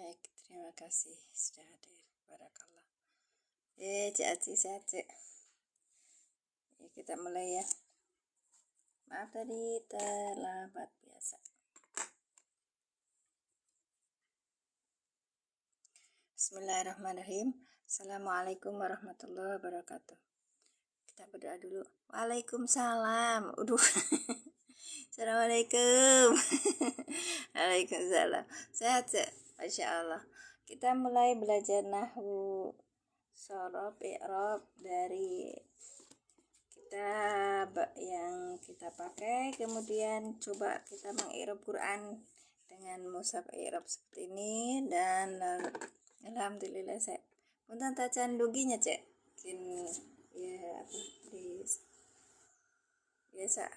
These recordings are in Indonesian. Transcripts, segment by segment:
Baik, terima kasih sudah hadir. Barakallah. Cik Aci, sehat Cik. Ya, kita mulai ya. Maaf tadi terlambat biasa. Bismillahirrahmanirrahim. Assalamualaikum warahmatullahi wabarakatuh. Kita berdoa dulu. Waalaikumsalam. Assalamualaikum. Waalaikumsalam. Sehat Cik? Masya Allah. Kita mulai belajar nahwu sorof i'rab dari kitab yang kita pakai, kemudian coba kita meng'irab Quran dengan mushaf i'rab seperti ini, dan alhamdulillah saya punten tacan duginya Cek ya biasa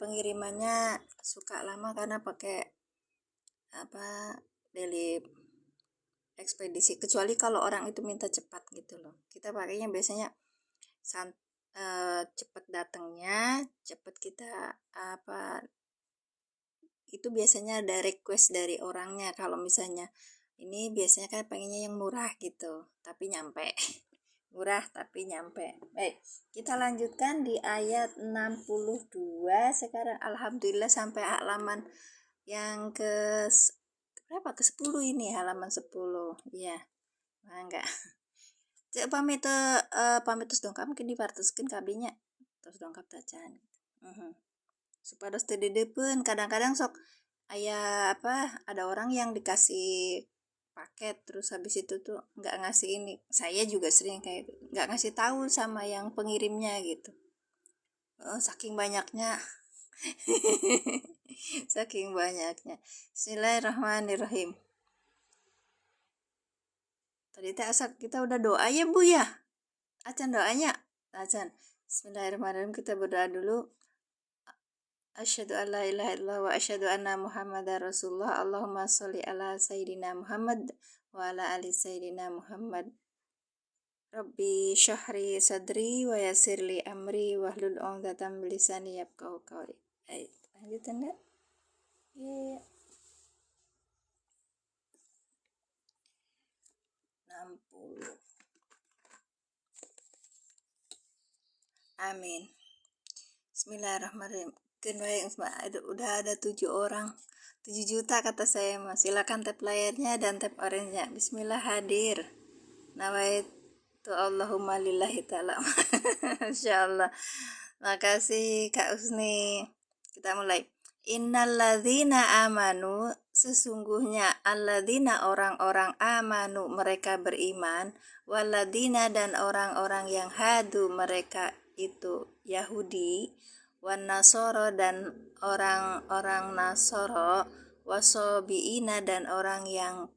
pengirimannya suka lama karena pakai daily ekspedisi, kecuali kalau orang itu minta cepat gitu loh. Kita pakainya biasanya cepat datangnya, cepat kita itu biasanya ada request dari orangnya. Kalau misalnya ini biasanya kan pengennya yang murah gitu, tapi nyampe. Murah tapi nyampe. Baik, kita lanjutkan di ayat 62 sekarang. Alhamdulillah sampai halaman yang ke berapa? Ke 10 ini, halaman 10. Iya. Enggak. Cek pamit terus dongkap mungkin dipartuskeun kabinya. Terus dongkap tacan. Supados teu dedepeun, kadang-kadang sok ada orang yang dikasih paket terus habis itu tuh nggak ngasih ini. Saya juga sering kayak itu, nggak ngasih tahu sama yang pengirimnya gitu. Saking banyaknya. Saking banyaknya. Bismillahirrahmanirrahim. Tadi asal kita udah doa ya Bu ya. Acan doanya. Acan. Bismillahirrahmanirrahim, kita berdoa dulu. Asyhadu an la ilaha illallah wa asyhadu anna Muhammadar Rasulullah. Allahumma sholli ala sayyidina Muhammad wa ala ali sayyidina Muhammad. Rabbi syahri sadri wa yassirli amri wahlul 'uqdatam min lisani yafqahu qawli. Baik, lanjutan enggak? Iya. 60. Amin. Bismillahirrahmanirrahim. Udah ada 7 orang, 7 juta kata saya mas. Silakan tap layarnya dan tap orange-nya. Bismillah hadir. Nawaitu Allahumma lillahi ta'ala. Insyaallah. Makasih Kak Usni. Kita mulai. Innalladzina amanu, sesungguhnya alladzina orang-orang amanu mereka beriman, walladzina dan orang-orang yang hadu mereka itu Yahudi, wan nasoro dan orang-orang Nasoro, wasobiina dan orang yang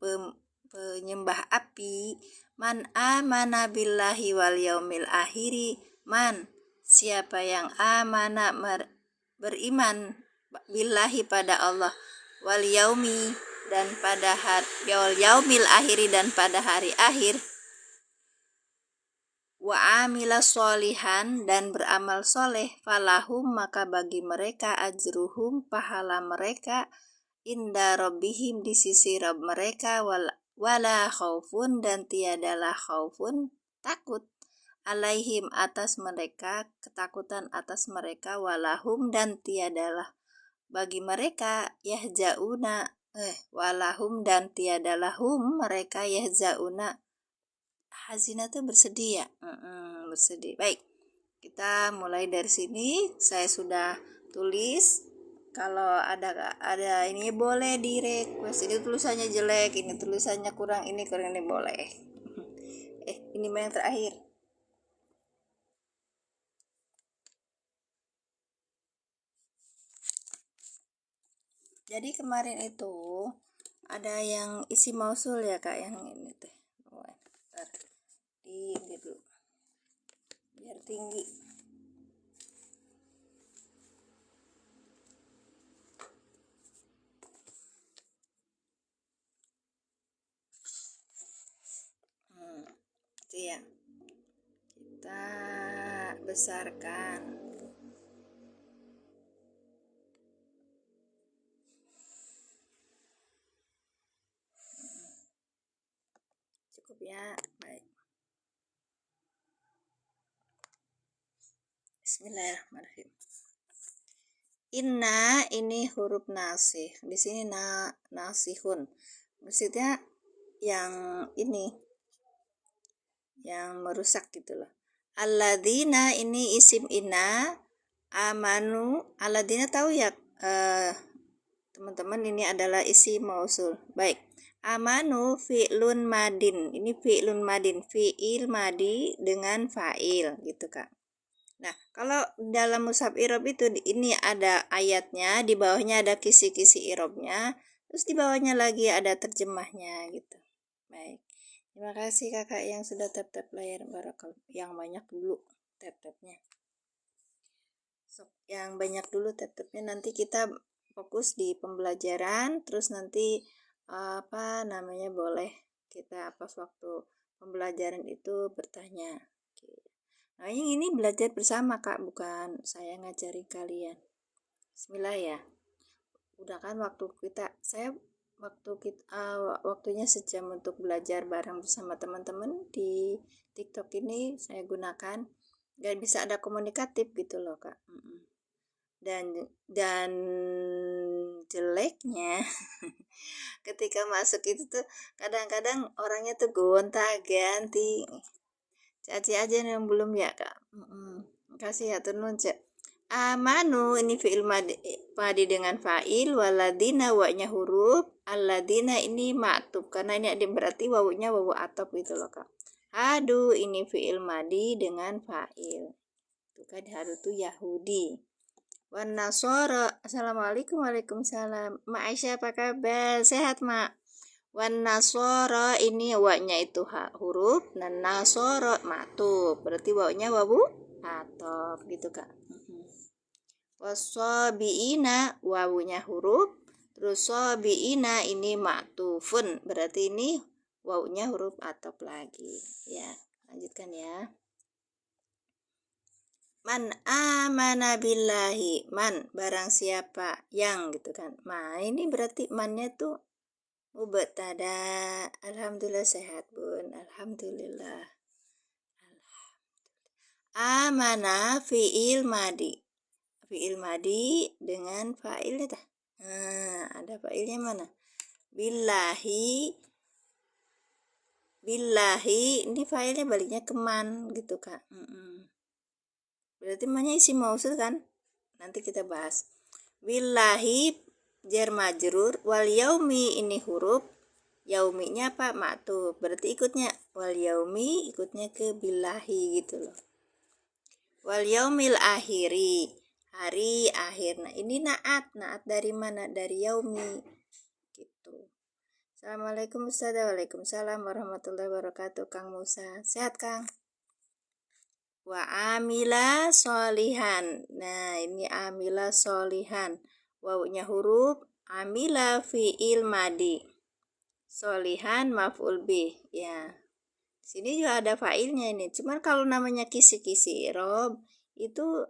penyembah api, man amana billahi wal yaumil akhiri, man siapa yang amana beriman billahi pada Allah, wal yaumi dan pada wal yaumil akhiri dan pada hari akhir, wa amila sholihan dan beramal soleh, falahum maka bagi mereka ajruhum pahala mereka, inda rabbihim di sisi Rabb mereka, wala khaufun dan tiadalah khaufun takut, alaihim atas mereka ketakutan atas mereka, walahum dan tiadalah bagi mereka yahjauna walahum dan tiadalah hum mereka yahjauna hazina tuh bersedih ya. Bersedih. Baik, kita mulai dari sini. Saya sudah tulis. Kalau ada ini boleh di request. Ini tulisannya jelek, ini tulisannya kurang ini boleh. Ini yang terakhir. Jadi kemarin itu ada yang isi mausul ya Kak, yang ini teh. Di dulu biar tinggi. Itu ya. Kita besarkan. cukup ya. Baik. Bismillahirrahmanirrahim. Inna ini huruf nasih. Di sini nasihun. Maksudnya yang ini yang merusak gitu loh. Alladzina ini isim inna, amanu. Alladzina tahu ya teman-teman, ini adalah isim mausul. Baik. Amanu fi'lun madin. Ini fi'lun madin, fi'il madi dengan fa'il gitu Kak. Nah, kalau dalam mushaf irob itu ini ada ayatnya, di bawahnya ada kisi-kisi irobnya, terus di bawahnya lagi ada terjemahnya gitu. Baik. Terima kasih Kakak yang sudah tap-tap layar, barakallahu. Yang banyak dulu tap-tapnya. Yang banyak dulu tap-tapnya, nanti kita fokus di pembelajaran, terus nanti boleh kita pas waktu pembelajaran itu bertanya. Nah, ini belajar bersama Kak, bukan saya ngajari kalian. Bismillah ya. Udah kan waktunya sejam untuk belajar bareng bersama teman-teman di TikTok ini saya gunakan. Dan bisa ada komunikatif gitu loh Kak. Dan jeleknya ketika masuk itu tuh kadang-kadang orangnya tuh gonta-ganti. Caci aja yang belum ya Kak. Kasih ya turun cek. Amanu ini fi'il madi dengan fa'il, waladina wa-nya huruf, alladina ini maktub karena ini ada berarti wawunya wawu atop gitu loh Kak. Hadu ini fi'il madi dengan fa'il. Itu kan hadu tuh Yahudi. Wan nasara. Assalamualaikum. Waalaikumsalam. Ma Aisyah apa kabar? Sehat Mak? Wan nasara ini wa-nya itu huruf dan nasara maktub. Berarti wa-nya wawu atop gitu Kak. Wasabiina wawunya huruf, terus sabiina ini maktufun. Berarti ini wawunya huruf atop lagi. Ya, lanjutkan ya. Man amana billahi, man barang siapa yang gitu kan. Nah, ini berarti mannya tuh mubtada. Alhamdulillah sehat Bun. Alhamdulillah. Amana fi'il madi. Fi'il madi dengan fa'ilnya tah. Nah, ada fa'ilnya mana? Billahi. Billahi ini fa'ilnya baliknya ke man gitu Kak. Berarti mannya isim mausul kan? Nanti kita bahas. Billahi jar majrur, wal yaumi ini huruf, yauminya apa? Maktub. Berarti ikutnya wal yaumi, ikutnya ke billahi gitu loh. Wal yaumil akhiri, hari akhir. Nah, ini naat dari mana? Dari yaumi gitu. Assalamualaikum Ustaz. Waalaikumsalam warahmatullahi wabarakatuh. Kang Musa, sehat Kang? Wa amila solihan. Nah, ini amila solihan. Wawunya huruf, amila fi'il madi. Solihan maf'ul bih. Ya. Sini juga ada fa'ilnya ini. Cuman kalau namanya kisi-kisi irob itu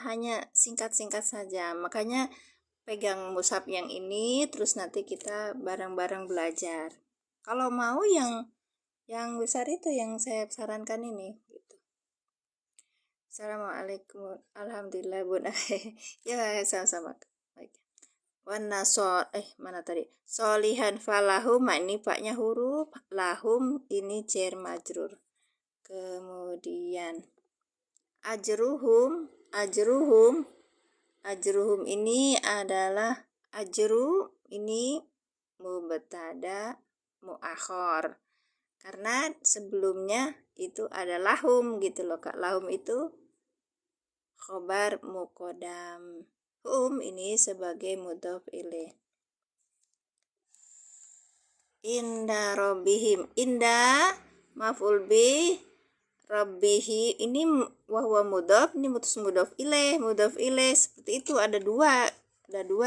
hanya singkat-singkat saja. Makanya pegang mushaf yang ini terus nanti kita bareng-bareng belajar. Kalau mau yang besar itu yang saya sarankan ini. Assalamualaikum. Alhamdulillah Bun. Ya sama-sama. Baik. Wan nasor mana tadi? Solihan falahum, ini paknya huruf, lahum ini jar majrur. Kemudian ajruhum ini adalah ajru ini mubtada muakhor. Karena sebelumnya itu ada lahum gitu loh Kak. Lahum itu khobar muqaddam. Ini sebagai mudhof ilaih. Inda rabbihim. Inda maf'ul bih, rabbihi ini wahwa mudhof, ini mudhof ilaih. Seperti itu ada dua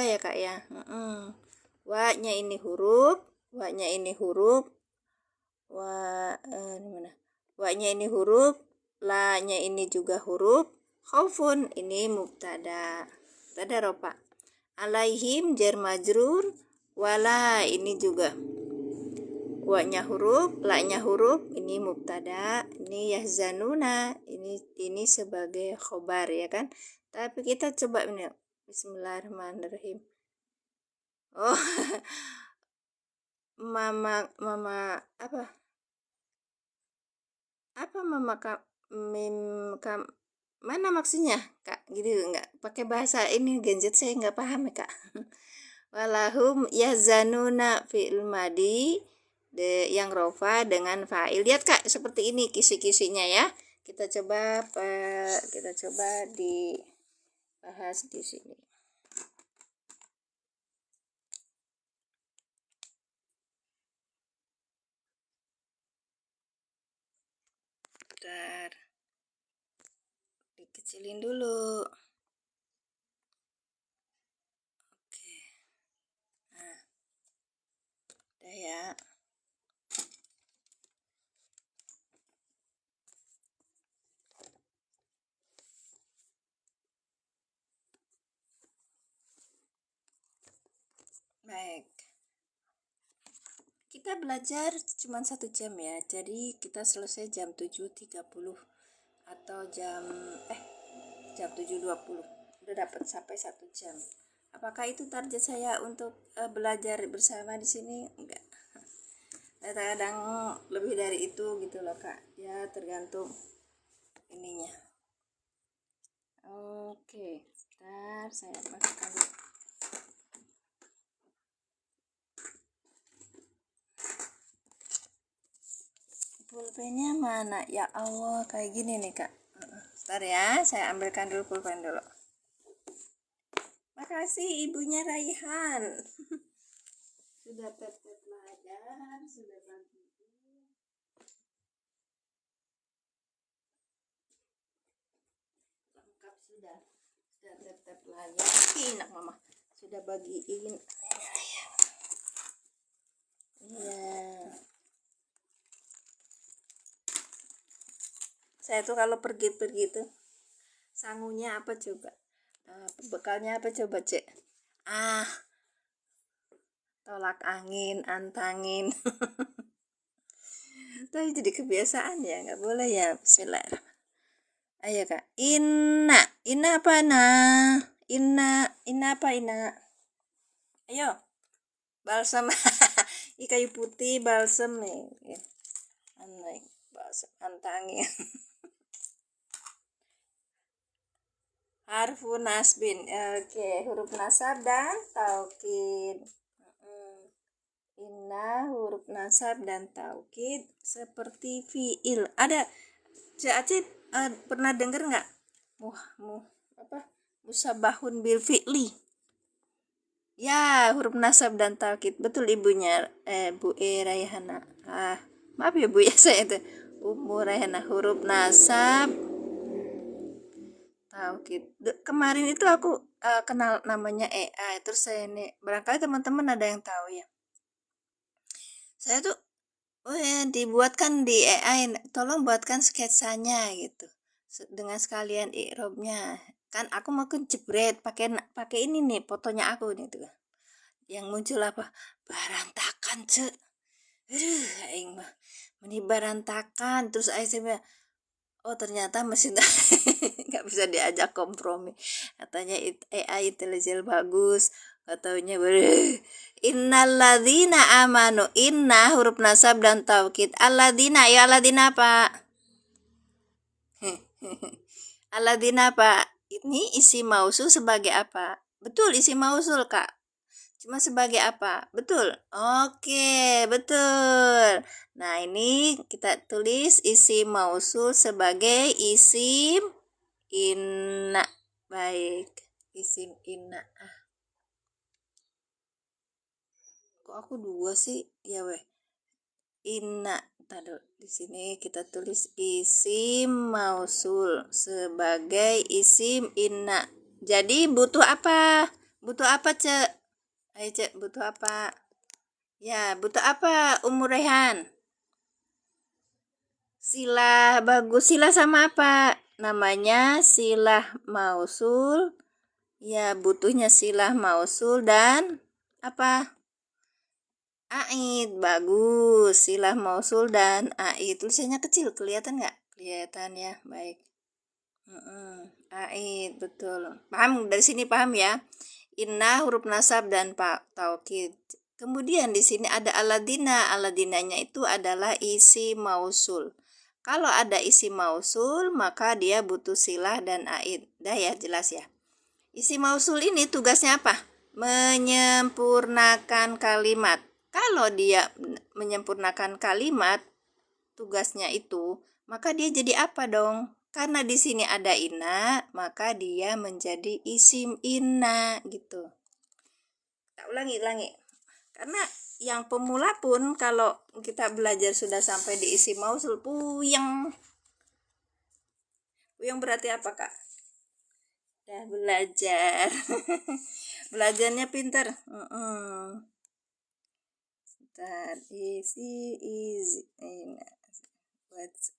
ya Kak ya. Wa-nya ini huruf, wa-nya ini huruf. Wa-nya ini huruf, la-nya ini juga huruf. Khaufun ini mubtada rofa. Alaihim jar majrur, wala ini juga Wa-nya huruf, la-nya huruf, ini mubtada, ini yahzanuna, ini sebagai khobar ya kan. Tapi kita coba ini. Bismillahirrahmanirrahim. Oh, mama apa? Apa mama mim kam mana maksudnya kak, gitu nggak pakai bahasa ini genjet, saya nggak paham ya kak. Walahum yazanuna fi'il madi yang rofa dengan fa'il. Lihat kak, seperti ini kisi-kisinya ya. Kita coba dibahas di sini. Bentar, dikecilin dulu. Oke, nah udah ya. Baik, kita belajar cuma 1 jam ya, jadi kita selesai jam 7.30 atau jam 7.20. Udah dapat sampai 1 jam. Apakah itu target saya untuk belajar bersama di sini? Enggak. Kadang lebih dari itu gitu loh kak, ya tergantung ininya. Oke, bentar saya masukkan dulu. Pulpennya mana? Ya Allah, kayak gini nih kak. Bentar ya, saya ambilkan dulu pulpen dulu. Makasih ibunya Raihan. Sudah tetap belajar, sudah bantu. Lengkap sudah tetap belajar. Enak mama. Sudah bagiin. Iya. Saya tuh kalau pergi-pergi tuh sangunya apa coba? Bekalnya apa coba cek? Tolak angin, antangin. Tapi jadi kebiasaan ya, nggak boleh ya. Bismillahirrahmanirrahim. Ayo kak, inna apa nah? Inna apa inna? Ayo, balsam. Ini kayu putih balsam nih. Balsam antangin. Harfu nasbin. Oke, huruf nasab dan taukid. Inna huruf nasab dan taukid seperti fiil. Ada Aceh pernah dengar nggak? Musabahun bil fi'li. Ya, huruf nasab dan taukid. Betul ibunya, Bu Raihana. Maaf ya Bu ya, saya itu Ummu Raihana. Huruf nasab taukid. Kemarin itu aku kenal namanya AI. Terus saya ini barangkali teman-teman ada yang tahu ya. Saya tuh dibuatkan di AI, tolong buatkan sketsanya gitu. Dengan sekalian i'robnya. Kan aku mau jebret pakai ini nih fotonya aku nih tuh. Yang muncul apa? Barantakan, cek. Aing mah meni barantakan. Terus saya bilang, oh ternyata mesin nggak bisa diajak kompromi. Katanya AI intelijen bagus. Katanya innalladzina amanu, inna huruf nasab dan taukid. Alladzina, ya alladzina apa? Alladzina apa? Ini isi mausul sebagai apa? Betul, isi mausul kak. Cuma sebagai apa? Betul. Oke, betul. Nah, ini kita tulis isim mausul sebagai isim inna. Baik, isim inna. Kok aku 2 sih? Ya weh. Inna. Taduh, di sini kita tulis isim mausul sebagai isim inna. Jadi butuh apa? Butuh apa, Cek? Ayo, Cek, butuh apa? Ya, butuh apa, Umur Rehan? Silah, bagus. Silah sama apa? Namanya silah mausul. Ya, butuhnya silah mausul dan apa? Aid, bagus. Silah mausul dan aid. Tulisannya kecil, kelihatan nggak? Kelihatan ya, baik. Aid, betul. Paham? Dari sini paham ya? Inna huruf nasab dan pak taukid. Kemudian di sini ada aladina. Aladinanya itu adalah isi mausul. Kalau ada isi mausul, maka dia butuh silah dan aid. Dah ya, jelas ya. Isi mausul ini tugasnya apa? Menyempurnakan kalimat. Kalau dia menyempurnakan kalimat, tugasnya itu, maka dia jadi apa dong? Karena di sini ada inna, maka dia menjadi isim inna gitu. Tak ulangi. Karena yang pemula pun kalau kita belajar sudah sampai di isim mausul, puyeng. Puyeng berarti apa, Kak? Dah belajar. Belajarnya pintar. Sebentar. Easy. What's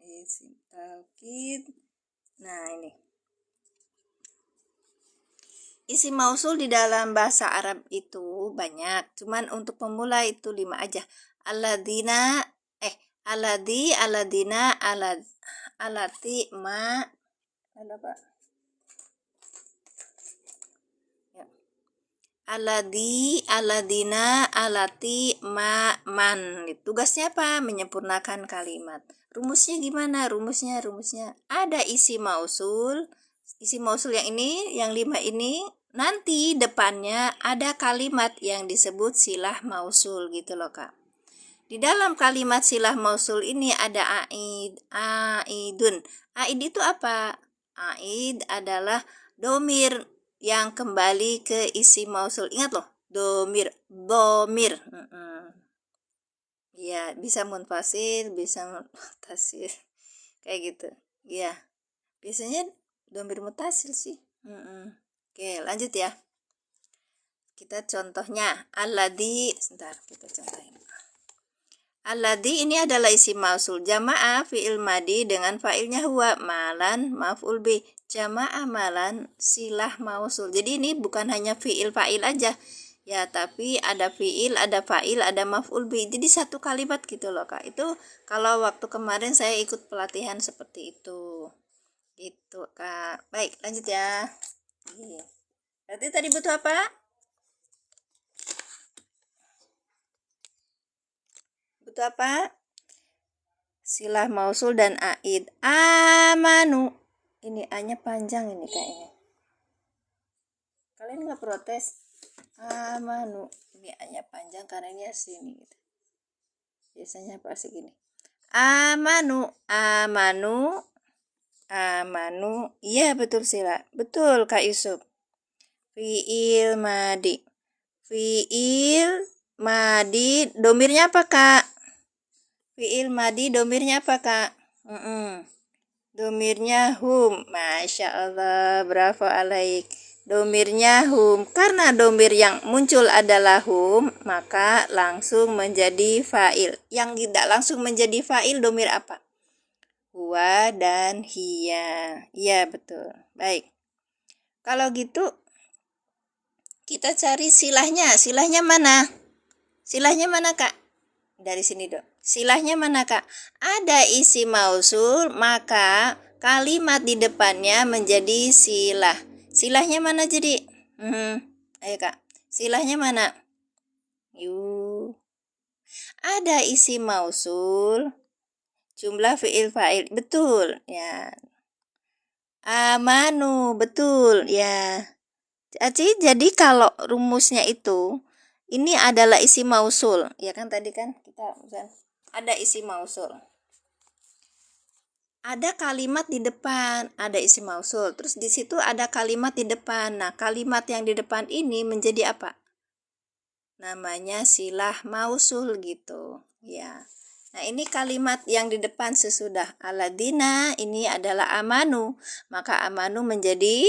isim taukid. Nah, ini. Isim mausul di dalam bahasa Arab itu banyak. Cuman untuk pemula itu 5 aja. Aladina, aladi, aladina, alati, ma. Ada Pak? Ya. Aladi, aladina, alati, ma, man. Tugasnya apa? Menyempurnakan kalimat. Rumusnya gimana? Rumusnya ada isi mausul. Isi mausul yang ini, yang 5 ini, nanti depannya ada kalimat yang disebut silah mausul gitu loh, Kak. Di dalam kalimat silah mausul ini ada aidun. Aid itu apa? Aid adalah domir yang kembali ke isi mausul. Ingat loh, domir. Ya, bisa munfasil, bisa mutasil. Kayak gitu. Ya, biasanya domir mutasil sih. Oke, lanjut ya. Kita contohnya, alladzi. Sebentar, kita contohin. Alladzi ini adalah isim mausul jamaah fi'il madi dengan fa'ilnya huwa, malan maf'ul bi. Jamaah malan silah mausul. Jadi ini bukan hanya fi'il fa'il aja. Ya, tapi ada fi'il, ada fa'il, ada maf'ul bi. Jadi satu kalimat gitu loh, Kak. Itu kalau waktu kemarin saya ikut pelatihan seperti itu. Gitu, Kak. Baik, lanjut ya. Berarti tadi butuh apa? Butuh apa? Silah mausul dan aid. Amanu. Ini A-nya panjang ini kayaknya. Kalian nggak protes? Amanu. Ini A-nya panjang karena ini sini gitu. Biasanya pasti gini. Amanu. Iya betul Sila. Betul Kak Yusuf. Fi'il madi. Domirnya apa, Kak? Fi'il madi domirnya apa, Kak? Domirnya hum. Masya Allah, bravo alaik. Domirnya hum. Karena domir yang muncul adalah hum, maka langsung menjadi fa'il. Yang tidak langsung menjadi fa'il domir apa? Huwa dan hiya. Iya betul. Baik. Kalau gitu kita cari silahnya. Silahnya mana? Silahnya mana, Kak? Dari sini dong. Silahnya mana, Kak? Ada isi mausul, maka kalimat di depannya menjadi silah. Silahnya mana jadi? Ayo, Kak. Silahnya mana? Yuk. Ada isi mausul, jumlah fi'il fa'il. Betul, ya. Amanu, betul, ya. Jadi kalau rumusnya itu, ini adalah isi mausul, ya kan tadi kan kita ada isi mausul. Ada kalimat di depan, ada isi mausul. Terus di situ ada kalimat di depan. Nah, kalimat yang di depan ini menjadi apa? Namanya silah mausul gitu, ya. Nah, ini kalimat yang di depan sesudah aladina ini adalah amanu. Maka amanu menjadi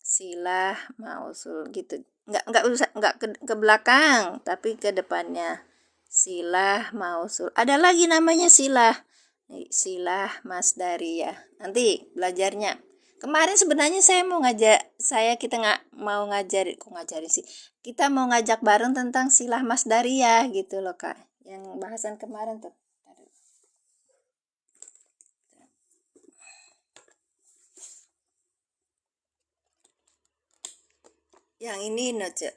silah mausul gitu. Enggak ke belakang, tapi ke depannya. Silah mausul. Ada lagi namanya silah masdariyah. Nanti belajarnya. Kemarin sebenarnya saya mau ngajak kita nggak mau ngajarin sih. Kita mau ngajak bareng tentang silah masdariyah gitu loh Kak. Yang bahasan kemarin tuh. Yang ini Noce.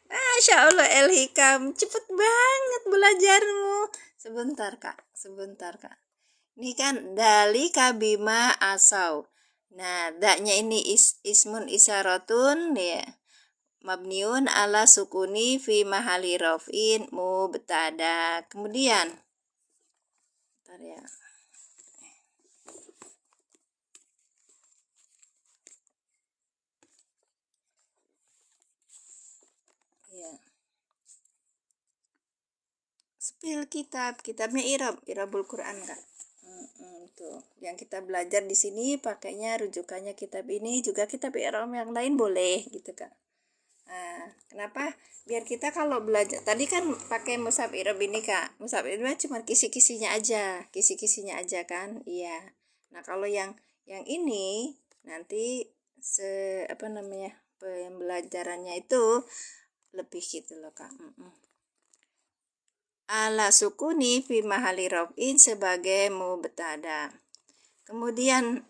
Masya Allah El Hikam, cepet banget belajarmu. Sebentar Kak, sebentar Kak. Ini kan dali kabima asau. Nah, daknya ini ismun isyaratun ya. Mabniun ala sukuni fi mahali rofin mubtada. Kemudian, bentar ya. Ya. Spil kitabnya Irabul Quran Kak. Tuh, yang kita belajar di sini pakainya rujukannya kitab ini, juga kitab Iram yang lain boleh gitu Kak. Nah, kenapa? Biar kita kalau belajar tadi kan pakai Mushaf Irob ini Kak. Mushaf Irob cuma kisi-kisinya aja kan? Iya. Nah, kalau yang ini nanti apa namanya? Pembelajarannya itu lebih gitu loh Kak. Ala sukuni fi mahali rofin sebagai mubtada. Kemudian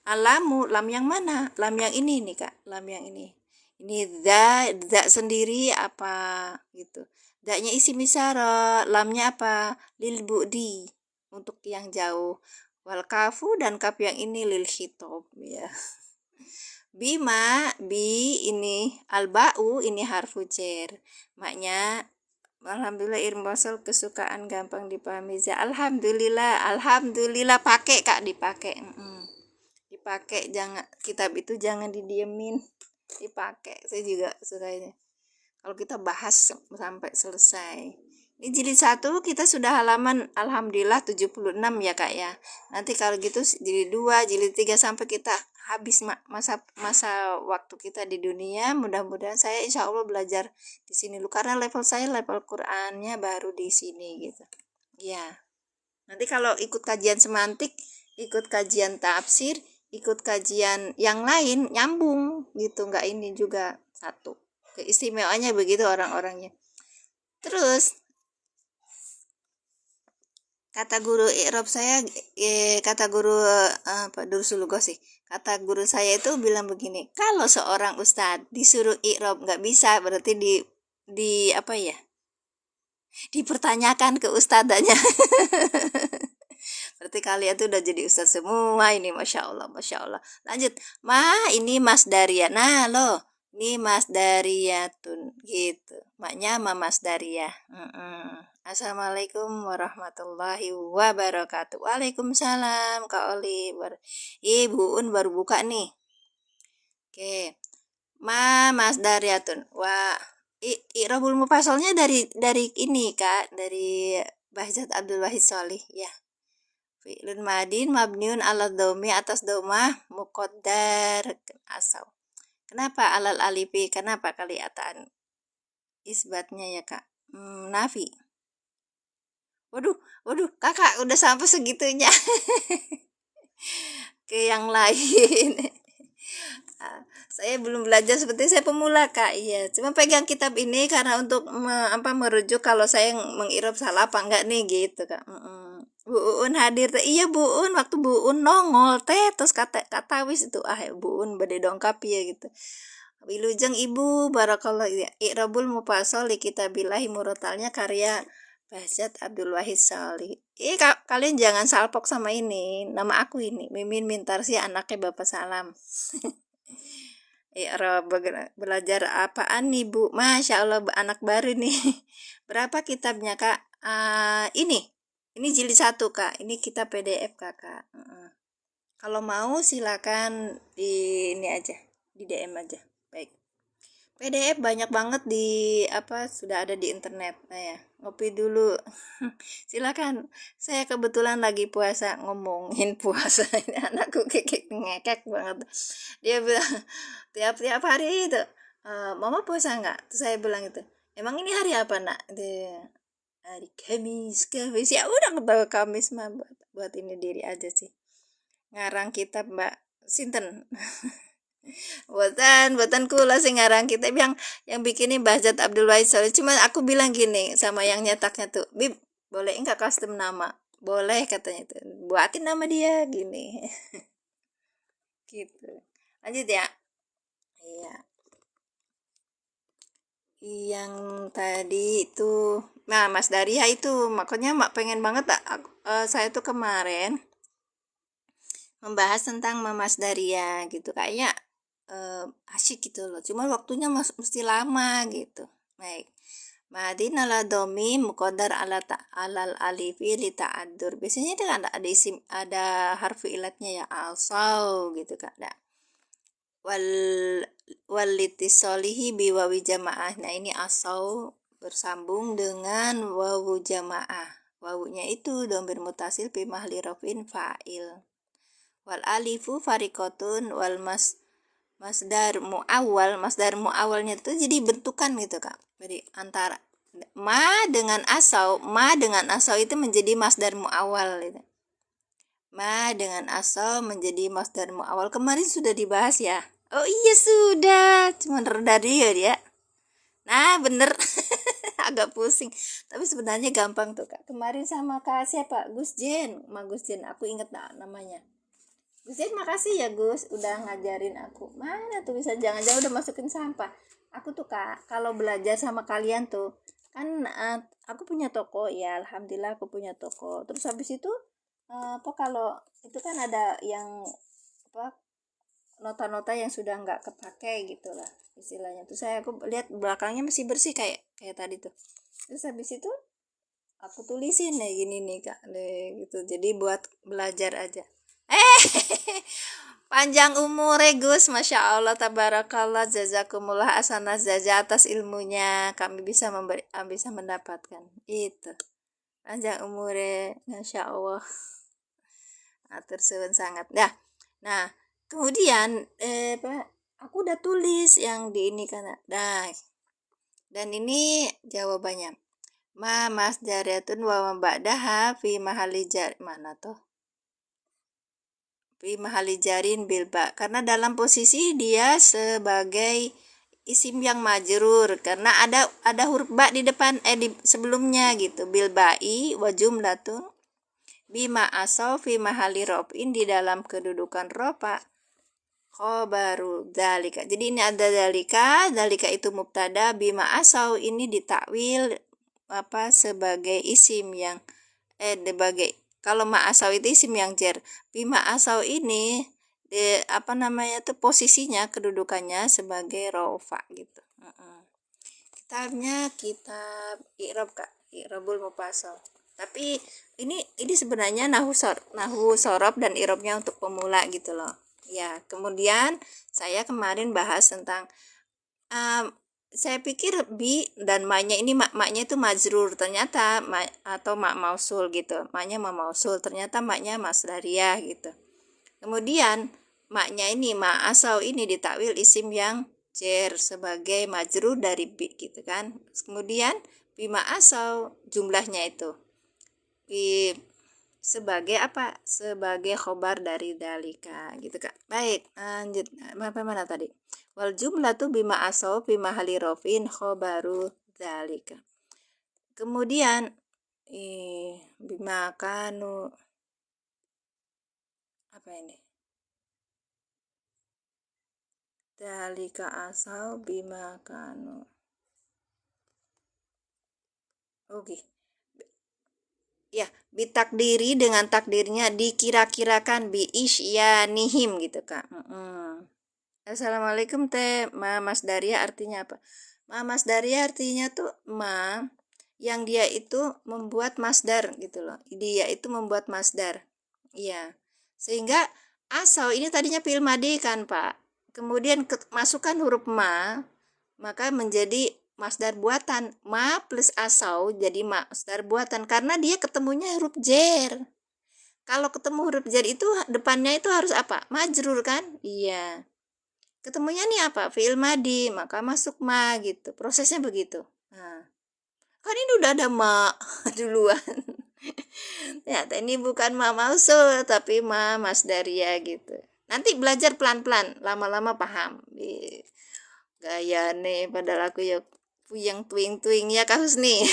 alamu lam yang mana? Lam yang ini nih Kak, lam yang ini. Ini da sendiri apa gitu. Daknya isi misara, lamnya apa? Lil bu'di untuk yang jauh. Wal kafu dan kaf yang ini lil khitab ya. Bima bi ini alba'u ini harfu jar. Maknya alhamdulillah irmosel kesukaan gampang dipahami. Alhamdulillah pakai Kak, dipakai. Dipakai, jangan kitab itu jangan didiemin, dipakai. Saya juga sukanya kalau kita bahas sampai selesai. Ini jilid 1 kita sudah halaman alhamdulillah 76 ya Kak ya. Nanti kalau gitu jilid 2, jilid 3 sampai kita habis masa waktu kita di dunia. Mudah-mudahan saya insya Allah belajar di sini dulu karena level saya level Qurannya baru di sini gitu. Ya. Nanti kalau ikut kajian semantik, ikut kajian tafsir, ikut kajian yang lain nyambung gitu, nggak ini juga satu. Keistimewaannya begitu orang-orangnya. Terus kata guru Irob saya, kata guru Pak Dursulugo sih, kata guru saya itu bilang begini, kalau seorang ustadz disuruh Irob nggak bisa, berarti di apa ya, dipertanyakan ke ustadzanya. Berarti kalian tuh udah jadi ustadz semua ini, masya Allah, masya Allah. Lanjut, ini Mas Daria, nah loh, ini Mas Dariyatun gitu, maknya Mas Daria. Assalamualaikum warahmatullahi wabarakatuh. Waalaikumsalam Kak Oli. Ibu Un baru buka nih. Oke. Mas Daryatun. Wah, Irabul Mufasalnya dari ini Kak, dari Bahjat Abdul Wahid Sholih ya. Fi'lun madin mabniun ala domi atas domah muqaddar asal. Kenapa alal alifi? Kenapa kali ataan? Isbatnya ya Kak. Nafi. Waduh, kakak udah sampai segitunya. Ke yang lain. Saya belum belajar, seperti saya pemula Kak. Iya, cuma pegang kitab ini karena untuk merujuk kalau saya mengirob salah apa enggak nih gitu Kak. Bu Un hadir teh. Iya Bu Un, waktu Bu Un nongol teh terus kata wis itu Bu Un bade dongkap ya gitu. Wilujeng Ibu barakallah ya. Iqrabul Mufasal li kitabillahi murotalnya karya Bahjat Abdul Wahid Sholih. Kalian jangan salpok sama ini. Nama aku ini Mimin Mintarsi, anaknya Bapak Salam. Iqra belajar apaan nih Bu? Masya Allah anak baru nih. Berapa kitabnya Kak? Ini jilid 1 Kak. Ini kitab PDF Kakak. Kalau mau silakan ini aja, di DM aja. Baik. PDF banyak banget sudah ada di internet. Nah ya, ngopi dulu. Silakan. Saya kebetulan lagi puasa, ngomongin puasa. Ini anakku ngekek banget. Dia bilang tiap hari itu, Mama puasa nggak? Terus saya bilang itu, emang ini hari apa nak? Dia, hari Kamis ya udah ketawa Kamis mah buat ini diri aja sih ngarang kitab Mbak Sinten. buatan kula sih ngarang kitab yang bikinnya Bahjat Abdul Wahid Soleh. Cuma aku bilang gini sama yang nyetaknya tuh, Bib, boleh enggak custom nama? Boleh katanya tuh, buatin nama dia gini. Gitu. Lanjut ya. Iya. Yang tadi itu, nah Mas Daria itu, makanya mak pengen banget saya tuh kemarin membahas tentang Mas Daria gitu, kayaknya asyik gitu loh. Cuma waktunya mesti lama gitu. Baik. Madinah la domi muqaddar alal alifi li ta'addur. Biasanya itu kan ada isim, ada harfu ilatnya ya, asau gitu kan. Nah, wal walitisolihi biwawi jamaah. Nah, ini asau bersambung dengan wawu jamaah. Wawunya itu domir mutasil fi mahli rafin fa'il. Wal alifu farikotun wal masdar muawalnya itu jadi bentukan gitu Kak. Jadi antara ma dengan asau itu menjadi masdar muawal gitu. Ma dengan asal menjadi masdar muawal. Kemarin sudah dibahas ya. Oh iya sudah, cuman reda dia. Nah bener, agak pusing. Tapi sebenarnya gampang tuh Kak. Kemarin sama Kak siapa? Gus Jen, aku inget namanya. Gus Jen makasih ya Gus, udah ngajarin aku. Mana tuh bisa jangan-jangan udah masukin sampah. Aku tuh Kak, kalau belajar sama kalian tuh, kan aku punya toko ya, alhamdulillah aku punya toko. Terus habis itu apa kalau itu kan ada yang apa nota-nota yang sudah nggak kepake gitu lah istilahnya tuh aku lihat belakangnya masih bersih kayak tadi tuh. Terus habis itu aku tulisin nih gini nih Kak deh gitu, jadi buat belajar aja. Panjang umur Gus, Masya Allah, tabarakallah, jazakumullah asana jaza atas ilmunya, kami bisa mendapatkan itu. Panjang umur, Masya Allah, atur suwun sangat. Nah, kemudian aku udah tulis yang di ini kan. Dan ini jawabannya. Ma masdaratun wa ba'daha fi mahali jar mana tuh? Fi mahali jarin bilba, karena dalam posisi dia sebagai isim yang majrur karena ada huruf ba di depan di sebelumnya gitu. Bilbai wa jumlatun bima asau fi mahali rofin, di dalam kedudukan rofa khobaru dalika. Jadi ini ada dalika itu mubtada, bima asau ini ditakwil sebagai isim yang sebagai, kalau ma asau itu isim yang jar. Bima asau ini posisinya kedudukannya sebagai rofa gitu. Kitabnya kitab i'rab Kak, i'rabul mufassal. Tapi ini sebenarnya nahu sorob dan i'rabnya untuk pemula gitu loh. Ya, kemudian saya kemarin bahas tentang saya pikir bi dan maknya ini maknya itu majrur, ternyata atau mak mausul gitu. Maknya ma mausul, ternyata maknya masdariyah gitu. Kemudian maknya ini ma asau ini ditakwil isim yang jar sebagai majrur dari bi gitu kan. Kemudian bima asau jumlahnya itu bi sebagai apa? Sebagai khobar dari dalika gitu Kak. Baik, lanjut. Mana tadi? Wal jumlatu bima asau bima halirofin khobaru dalika. Kemudian bima kanu apa ini? Dalika asau bima kanu. Oke. Ya, bitakdiri dengan takdirnya, dikira-kirakan biisyanihim gitu Kak. Assalamualaikum teh Mas Daria, artinya apa? Mas Daria artinya tuh yang dia itu membuat masdar gitu loh. Dia itu membuat masdar. Iya. Sehingga asau ini tadinya fi'il madi kan Pak. Kemudian masukkan huruf maka menjadi masdar buatan. Ma plus asau jadi masdar buatan karena dia ketemunya huruf jar. Kalau ketemu huruf jar itu depannya itu harus apa? Majrur kan? Iya. Ketemunya nih apa? Fi'il madi, maka masuk ma gitu. Prosesnya begitu. Nah, Kan ini udah ada ma duluan. Ternyata ini bukan ma mausul tapi ma masdaria gitu. Nanti belajar pelan-pelan, lama-lama paham. Gaya nih, padahal aku ya puyeng tuing-tuing ya kasus nih.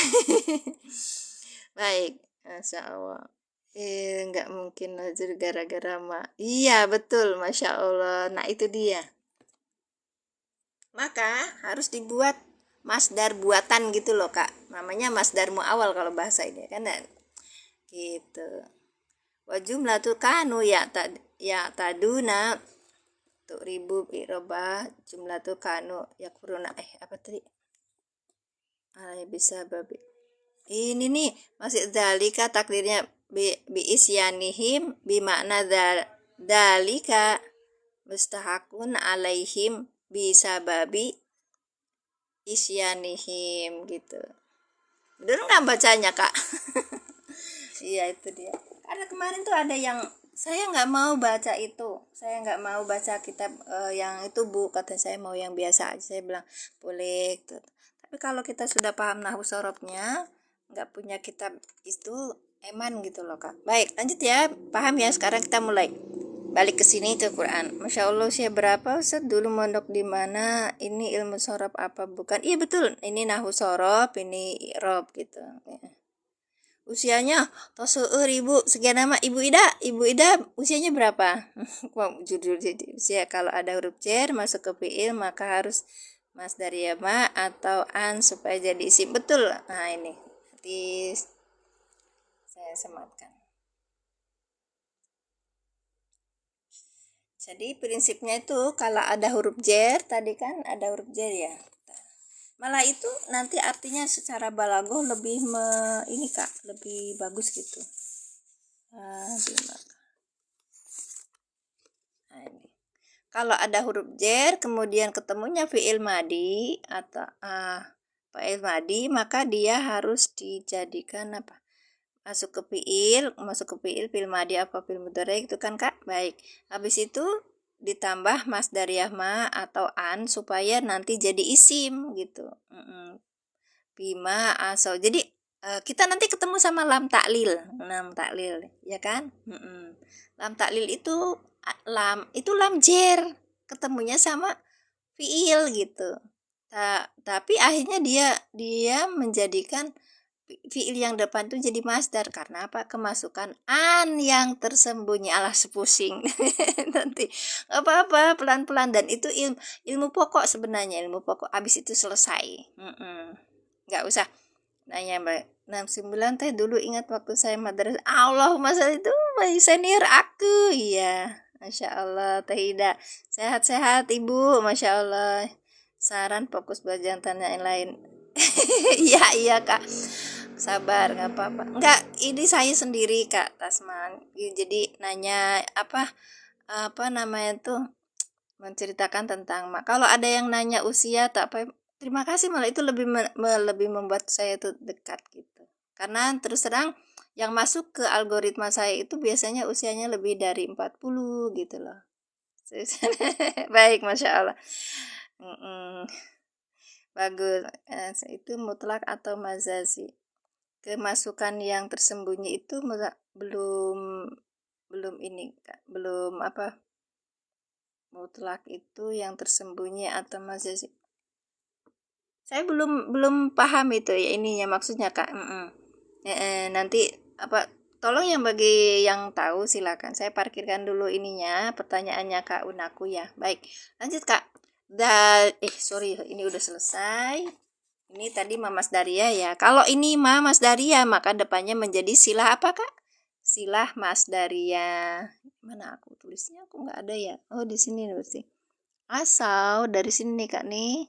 Baik, Masya Allah. Nggak mungkin belajar gara-gara ma. Iya, betul, Masya Allah. Nah, itu dia. Maka harus dibuat masdar buatan gitu loh, Kak. Namanya masdar muawal kalau bahasa ini kan. Gitu. Wa jumlatul kanu ya taduna tuh ribu irobah jumlatul kanu ya kuruna apa tadi? Bisa babi. Ini nih masih dalika takdirnya bi isyanihim bi makna dalika mustahakun alaihim bisa babi isyanihim gitu. Bener nggak bacanya, Kak? Iya, itu dia. Karena kemarin tuh ada yang saya nggak mau baca itu, saya nggak mau baca kitab yang itu Bu, kata saya mau yang biasa aja. Saya bilang boleh gitu. Tapi kalau kita sudah paham nahwu sorobnya, nggak punya kitab itu eman gitu loh, Kak. Baik, lanjut ya, paham ya. Sekarang kita mulai balik ke sini ke Quran. Masya Allah, usia berapa Ustaz dulu mondok di mana? Ini ilmu sorob apa bukan? Iya betul, ini nahwu sorob, ini i'rob gitu. Usianya ibu sekian nama ibu Ida usianya berapa? Judul jadi usia kalau ada huruf jar masuk ke fiil maka harus mas dari ma atau an supaya jadi isim, betul. Nah ini nanti saya sematkan. Jadi prinsipnya itu kalau ada huruf jar, tadi kan ada huruf jar ya, malah itu nanti artinya secara balagoh lebih ini Kak, lebih bagus gitu. Nah, ini. Kalau ada huruf jar kemudian ketemunya fi'il madi atau fi'il madi, maka dia harus dijadikan apa? Masuk ke fi'il madi apa fi'il mudhari itu kan Kak. Baik. Habis itu ditambah masdariyah ma atau an supaya nanti jadi isim gitu. Bima asal. Jadi kita nanti ketemu sama lam taklil ya kan? Lam taklil itu lam jer, ketemunya sama fiil gitu. Tapi akhirnya dia menjadikan fiil yang depan tuh jadi masdar karena apa? Kemasukan an yang tersembunyi, alah sepusing. Nanti apa-apa pelan-pelan, dan itu ilmu pokok sebenarnya, ilmu pokok abis itu selesai. Nggak usah nanya Mbak. 69 teh dulu ingat waktu saya madrasah. Allahumma sholli itu senior aku. Iya. Masya Allah Teh Ida. Sehat-sehat Ibu. Masya Allah. Saran fokus belajar tanya yang lain. Iya Kak. Sabar, nggak apa-apa. Nggak, ini saya sendiri Kak Tasman. Jadi nanya apa namanya tuh, menceritakan tentang kalau ada yang nanya usia tak apa, terima kasih, malah itu lebih membuat saya tuh dekat gitu. Karena terus terang yang masuk ke algoritma saya itu biasanya usianya lebih dari 40 gitu loh. Baik, Masya Allah. Bagus. Itu mutlak atau mazazi. Kemasukan yang tersembunyi itu belum ini Kak. Belum apa? Mutlak itu yang tersembunyi atau mazazi. Saya belum paham itu ya ininya maksudnya Kak. Nanti tolong yang bagi yang tahu silakan. Saya parkirkan dulu ininya pertanyaannya Kak Unaku ya. Baik, lanjut Kak. Sorry, ini udah selesai. Ini tadi Mamas Daria ya. Kalau ini Mamas Daria maka depannya menjadi silah apa Kak? Silah Mas Daria. Mana aku tulisnya? Aku nggak ada ya. Oh, di sini berarti. Asal dari sini nih Kak nih.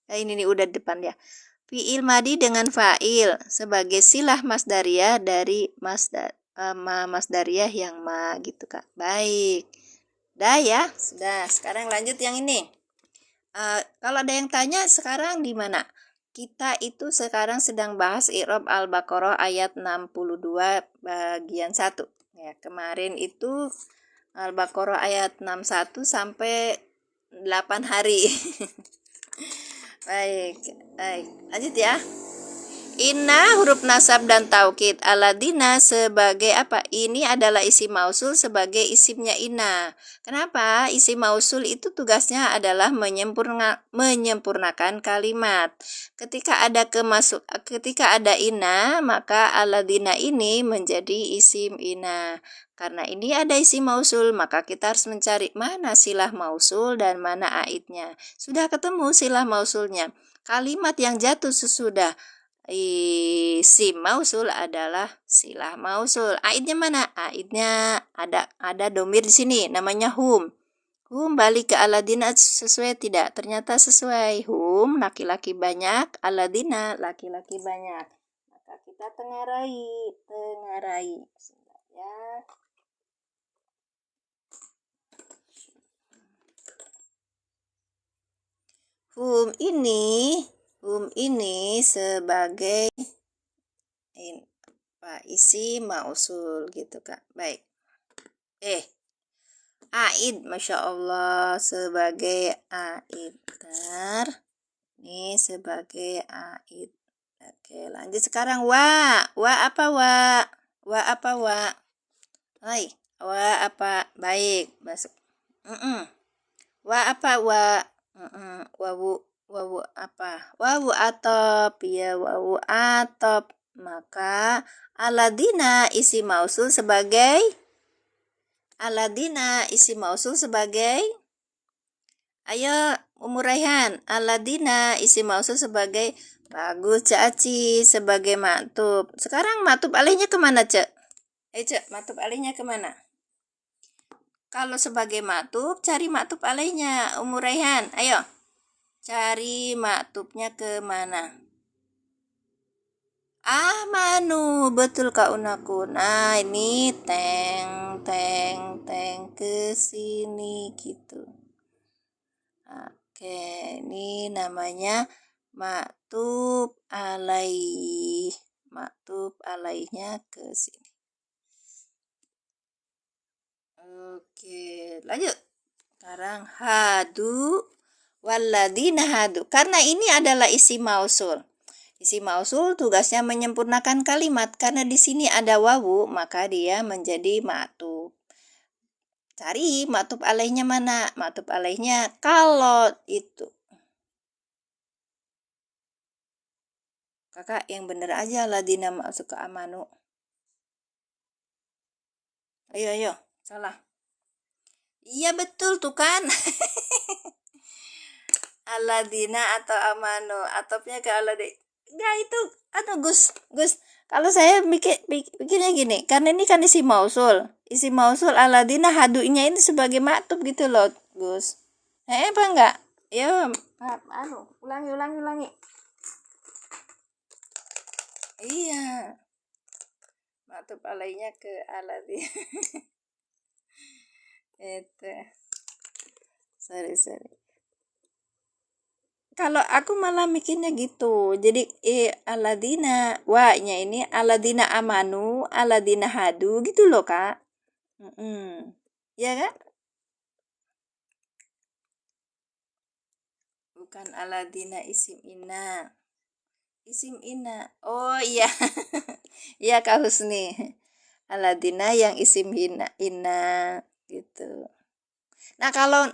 Ini nih udah depan ya. Fi'il madi dengan fa'il sebagai silah masdariyah dari masdariyah yang ma gitu Kak. Baik. Dah ya, sudah. Sekarang lanjut yang ini. Kalau ada yang tanya sekarang di mana? Kita itu sekarang sedang bahas i'rab Al-Baqarah ayat 62 bagian 1. Ya, kemarin itu Al-Baqarah ayat 61 sampai 8 hari. Baik, lanjut ya. Inna huruf nasab dan taukid. Aladina sebagai apa? Ini adalah isim mausul sebagai isimnya inna. Kenapa? Isim mausul itu tugasnya adalah menyempurnakan kalimat. Ketika ada inna, maka aladina ini menjadi isim inna. Karena ini ada isim mausul, maka kita harus mencari mana silah mausul dan mana aidnya. Sudah ketemu silah mausulnya. Kalimat yang jatuh sesudah isim mausul adalah silah mausul. Aidnya mana? Aidnya ada domir di sini namanya hum. Hum balik ke aladina sesuai tidak? Ternyata sesuai. Hum laki-laki banyak, aladina laki-laki banyak. Maka kita tengarai. Ya. Hum ini sebagai isi mausul gitu Kak. Baik. Aid, Masya Allah, sebagai aid. Bentar. Ini sebagai aid. Oke, lanjut sekarang wa. Wa apa wa? Wa apa wa? Hai, wa apa? Baik, masuk. Wa apa wa? Wawu apa? Wawu atop, ya wawu atop. Maka aladina isi mausul sebagai ayo Umuraihan, aladina isi mausul sebagai bagus Caci sebagai maktub. Sekarang maktub alihnya kemana Cek? Cek, maktub alihnya kemana? Kalau sebagai maktub, cari maktub alihnya Umuraihan. Ayo, cari maktubnya kemana? Manu, betul Kak Unaku. Nah, ini teng ke sini gitu. Oke, ini namanya maktub alaih. Maktub alaihnya ke sini. Oke, lanjut. Sekarang hadu waladina hadu. Karena ini adalah isi mausul. Isi mausul tugasnya menyempurnakan kalimat. Karena di sini ada wawu, maka dia menjadi maktub. Cari maktub alaihnya mana? Maktub alaihnya kalau itu. Kakak yang bener aja ladina masuk ke amanu. Ayo. Salah. Iya betul tuh kan. Aladina atau amanu. Atopnya ke aladina. Enggak itu. Gus. Kalau saya pikirnya gini. Karena ini kan isi mausul. Isi mausul aladina hadunya ini sebagai maktub gitu loh Gus. Apa enggak? Ya, ulangi. Iya. Maktub alainya ke aladina. Itu. Sorry. Kalau aku malah mikirnya gitu. Jadi aladina wa-nya ini aladina amanu, aladina hadu gitu loh, Kak. Ya kan? Bukan aladina isim inna. Isim inna. Oh iya. Iya Kak Husni. Aladina yang isim inna gitu. Nah, kalau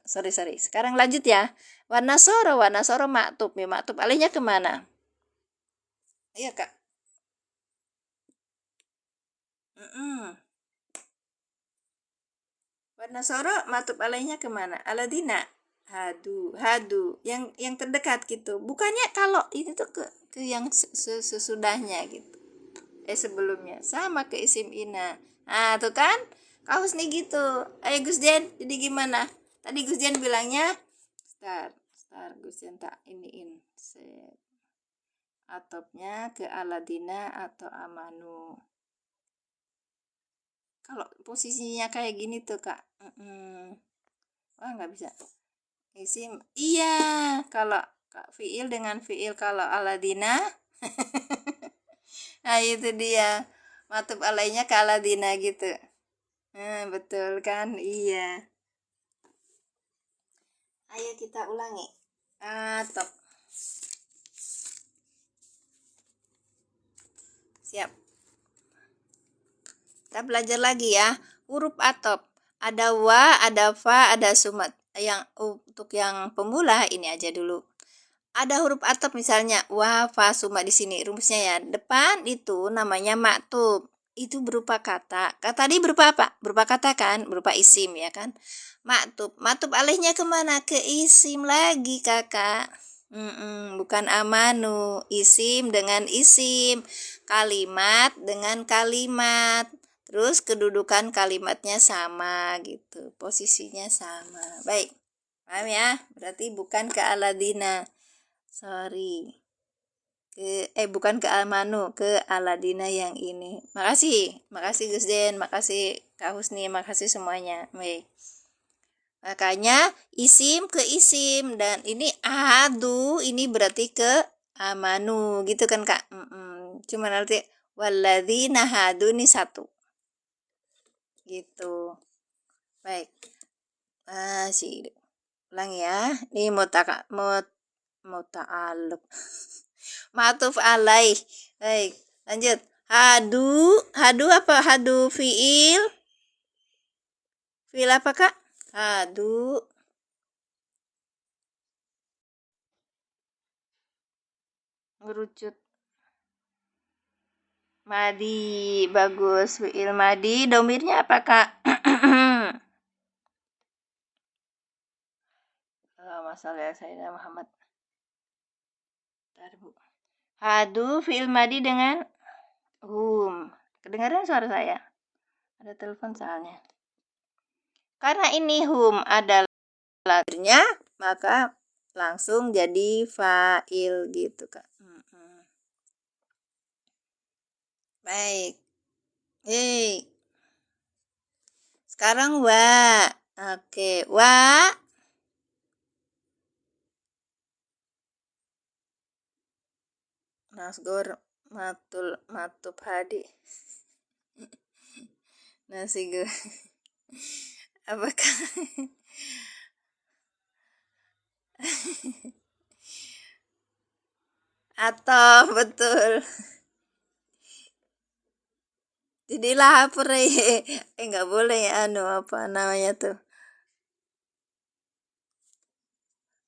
sorry. Sekarang lanjut ya. Wanasoro maktub. Ya, maktub alihnya kemana? Iya, Kak. Wanasoro maktub alihnya kemana? Aladina. Hadu. Yang terdekat gitu. Bukannya kalau itu tuh ke yang sesudahnya gitu. Sebelumnya. Sama ke isim ina. Nah, tuh kan? Kau nih gitu. Ayo Gus Dian, jadi gimana? Tadi Gus Dian bilangnya Star Gus Dian tak iniin atopnya ke aladina atau amanu. Kalau posisinya kayak gini tuh Kak, wah nggak bisa. Isim, iya. Kalau fiil dengan fiil kalau aladina, nah itu dia. Matub alainya ke aladina gitu. Betul kan? Iya. Ayo kita ulangi. Atop. Siap. Kita belajar lagi ya. Huruf atop. Ada wa, ada fa, ada sumat. Untuk yang pemula ini aja dulu. Ada huruf atop misalnya wa, fa, sumat di sini. Rumusnya ya. Depan itu namanya maktub. Itu berupa kata. Kata tadi berupa apa? Berupa kata kan? Berupa isim ya kan? Maktub. Maktub alihnya kemana? Ke isim lagi kakak. Bukan amanu. Isim dengan isim. Kalimat dengan kalimat. Terus kedudukan kalimatnya sama gitu. Posisinya sama. Baik. Paham ya? Berarti bukan ke Aladina. Sorry. Bukan ke Almanu, ke Aladina yang ini. Makasih Gus Den, makasih Kak Husni, makasih semuanya. Baik. Makanya isim ke isim dan ini adu ini berarti ke amanu gitu kan Kak. Cuma nanti walladzina hadu ini satu. Gitu. Baik. Masih ulang ya. Ini muta'alluq. Ma'tuf alaih. Baik, lanjut. Hadu apa? Hadu fiil. Fiil apa Kak? Hadu. Ngerucut. Madi, bagus. Fiil madi, domirnya apa Kak? Masalah saya Muhammad. Hadu fiil madi dengan hum. Kedengaran suara saya? Ada telepon soalnya. Karena ini hum adalah maka langsung jadi fa'il gitu Kak. Baik. Sekarang wa. Oke, wa. Nasgor matub hadi. Nasi go. Apakah atau betul? Jadi lapar nggak boleh apa namanya tuh,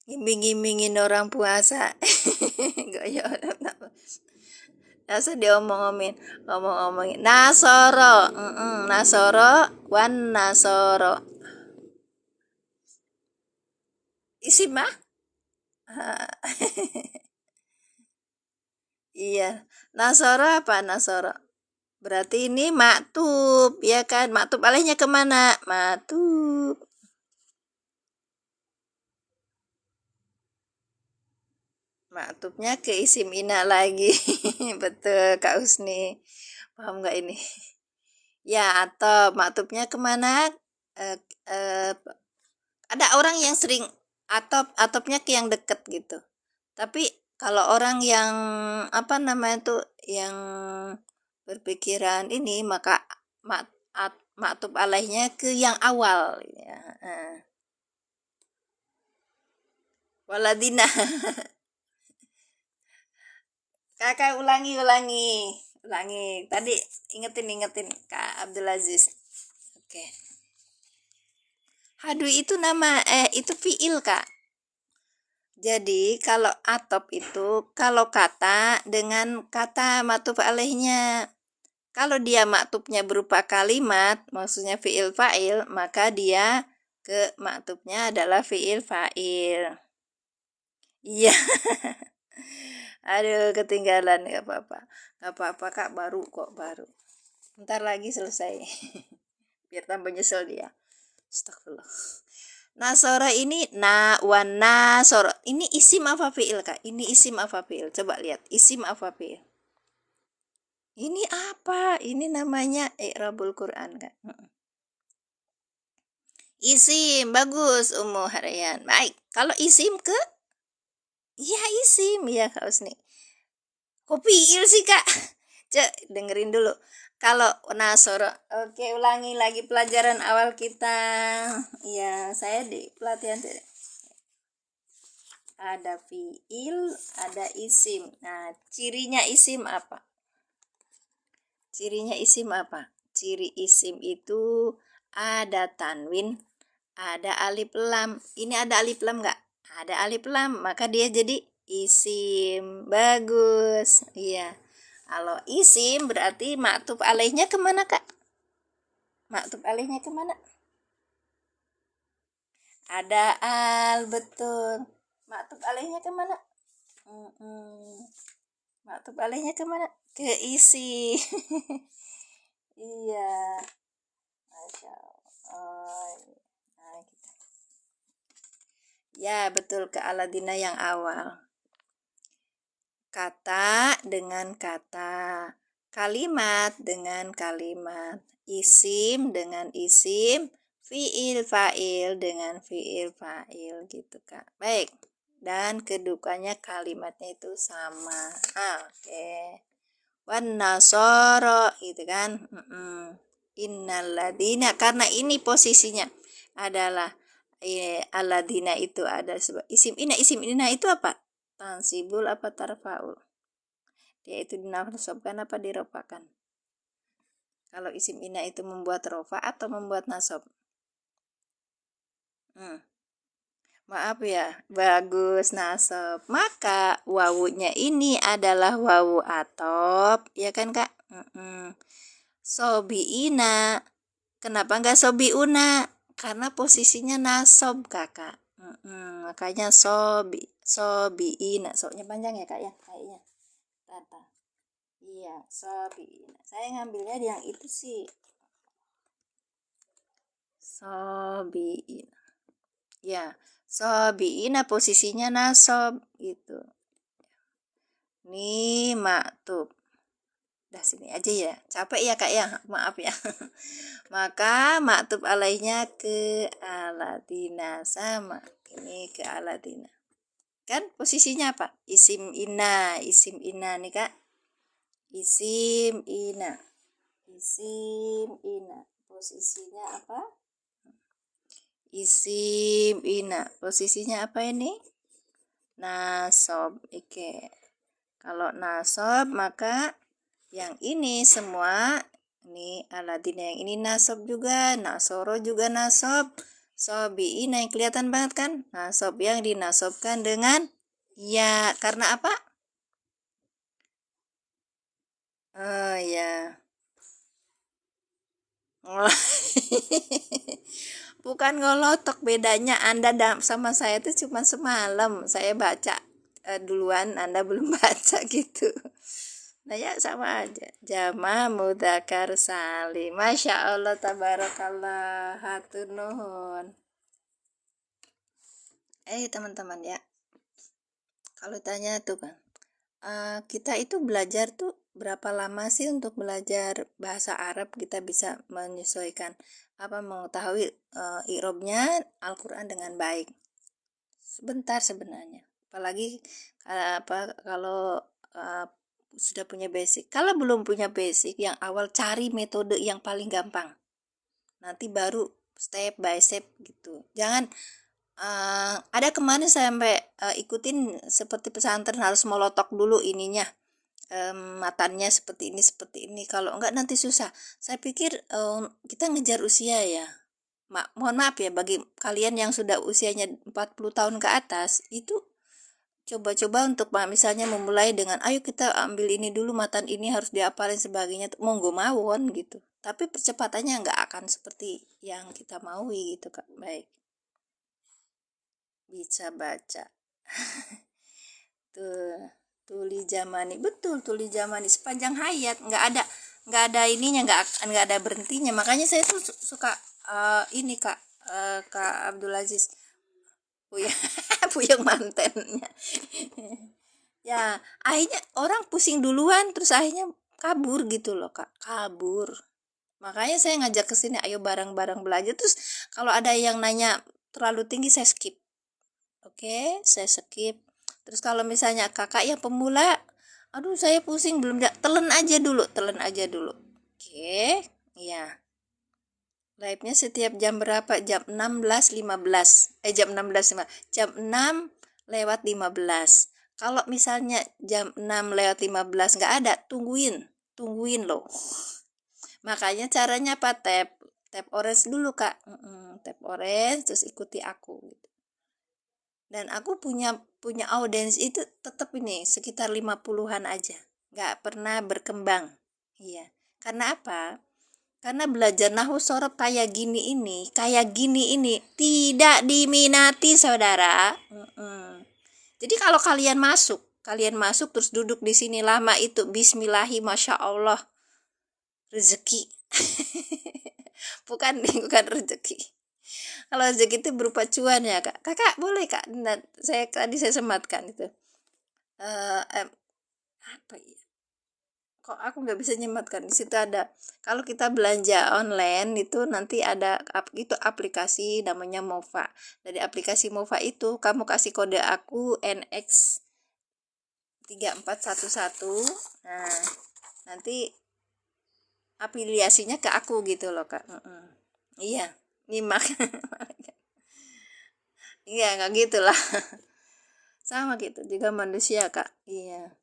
gimbing-gimbingin orang puasa. Biasa ngomong-ngomongin nasoro, nasoro wan nasoro isi mah. Iya, nasoro apa nasoro? Berarti ini maktub, ya kan? Maktub alihnya kemana? Maktub. Maktubnya ke isim ina lagi. Betul, Kak Husni. Paham nggak ini? Ya, atau maktubnya kemana? Ada orang yang sering atopnya ke yang deket gitu. Tapi kalau orang yang apa namanya tuh yang berpikiran ini maka maktub alaihnya ke yang awal ya. Waladina. Kakak ulangi. Tadi ingetin Kak Abdul Aziz. Oke. Hadu itu itu fiil Kak. Jadi kalau atop itu kalau kata dengan kata maktub alaihnya. Kalau dia maktubnya berupa kalimat, maksudnya fiil fa'il, maka dia ke maktubnya adalah fiil fa'il. Iya. Aduh, ketinggalan, gak apa-apa Kak, baru. Bentar lagi selesai. Biar tambah nyesel dia. Astagfirullah. Nasoro ini wan nasoro. Ini isim apa fiil Kak? Ini isim apa fiil? Coba lihat, isim apa fiil? Ini apa? Ini namanya i'rabul Quran Kak. Isim, bagus Ummu Harayan. Baik, kalau isim ke? Iya isim, ya Kak Usni. Kopiil sih Kak. Cek, dengerin dulu. Kalau nasoro, oke ulangi lagi pelajaran awal kita. Ya, saya di pelatihan ada fiil, ada isim. Nah, cirinya isim apa? Cirinya isim apa? Ciri isim itu ada tanwin, ada alif lam. Ini ada alif lam nggak? Ada alif lam, maka dia jadi isim. Bagus. Iya. Kalau isim berarti maktub alaihnya kemana, Kak? Maktub alaihnya kemana? Ada al, betul. Maktub alaihnya kemana? Maktub alaihnya kemana? Ke isi. Iya. Masya Allah. Nah, gitu. Ya, betul, ke Aladina yang awal. Kata dengan kata, kalimat dengan kalimat, isim dengan isim, fiil fa'il dengan fiil fa'il gitu, Kak. Baik. Dan kedudukannya kalimatnya itu sama. Oke. Wan nasoro gitu kan. Innaladina, karena ini posisinya adalah aladina itu ada isim ina itu apa? Tansibul apa tarfaul? Dia itu dinasabkan apa dirofakan? Kalau isim ina itu membuat rofa atau membuat nasab? Maaf ya, bagus nasab. Maka wawunya ini adalah wawu atop, ya kan Kak? Sobiina. Kenapa enggak sobiuna? Karena posisinya nasab, Kakak. Makanya sobiina. Soalnya panjang ya, Kak ya, kayaknya. Tata. Iya, sobiina. Saya ngambilnya yang itu sih. Sobiina. Ya, sobiina posisinya nasab gitu. Nih maktub. Udah sini aja ya. Capek ya Kak ya. Maaf ya. Maka maktub alaihnya ke Aladina sama. Ini ke Aladina. Kan posisinya apa? Isim ina nih Kak. Isim ina. Posisinya apa? Isim ina. Posisinya apa ini? Nasab. Oke. Kalau nasab maka yang ini semua, ini Aladina yang ini nasab juga, nasoro juga nasab, sobiina yang kelihatan banget kan, nasab yang dinasobkan dengan ya, karena apa? Oh ya. Bukan ngolotok, bedanya Anda sama saya itu cuma semalam saya baca duluan, Anda belum baca gitu. Nah ya sama aja. Jama mudzakkar salim. Masya Allah, tabarakallah, hatur nuhun. Teman-teman ya, kalau tanya tuh kan, kita itu belajar tuh berapa lama sih untuk belajar bahasa Arab? Kita bisa menyesuaikan mengetahui i'rabnya Al-Quran dengan baik. Sebentar sebenarnya. Apalagi kalau sudah punya basic. Kalau belum punya basic, yang awal cari metode yang paling gampang. Nanti baru step by step gitu. Jangan ada kemarin sampai ikutin seperti pesantren harus molotok dulu ininya. Matannya seperti ini. Kalau enggak nanti susah. Saya pikir kita ngejar usia ya. Mohon maaf ya bagi kalian yang sudah usianya 40 tahun ke atas, itu coba-coba untuk misalnya memulai dengan ayo kita ambil ini dulu, matan ini harus diapalin sebagainya, monggo mawon gitu, tapi percepatannya nggak akan seperti yang kita maui gitu Kak. Baik, bisa baca. Tuh, tuli jamani, betul, tuli jamani sepanjang hayat, nggak ada ininya, nggak ada berhentinya. Makanya saya tuh suka ini Kak, Kak Abdul Aziz, puyeng mantennya. Ya, akhirnya orang pusing duluan, terus akhirnya kabur gitu loh Kak, kabur. Makanya saya ngajak ke sini, ayo bareng-bareng belajar. Terus kalau ada yang nanya terlalu tinggi, saya skip. Oke, saya skip. Terus kalau misalnya kakak yang pemula, aduh saya pusing belum, telan aja dulu. Oke, ya. Live-nya setiap jam berapa? Jam 16.15. Jam 16.15. Jam 6 lewat 15. Kalau misalnya jam 6 lewat 15 nggak ada, tungguin tungguin loh. Makanya caranya apa? Tap orange dulu Kak. Tap orange terus ikuti aku gitu. Dan aku punya audiens itu tetap ini sekitar 50-an aja. Nggak pernah berkembang. Iya. Karena apa? Karena belajar nahwu sorof kayak gini ini tidak diminati saudara. Jadi kalau kalian masuk terus duduk di sini lama itu bismillahi masya Allah rezeki. bukan rezeki. Kalau rezeki itu berupa cuan ya Kak. Kakak boleh Kak. Nah, tadi saya sematkan itu. Apa ya? Kok aku nggak bisa nyematkan. Di situ ada kalau kita belanja online itu nanti ada itu aplikasi namanya Mova. Dari aplikasi Mova itu kamu kasih kode aku NX 3411. Nah, nanti afiliasinya ke aku gitu loh Kak. Iya, nyimak. Iya, nggak gitu lah. Sama gitu juga manusia Kak. Iya.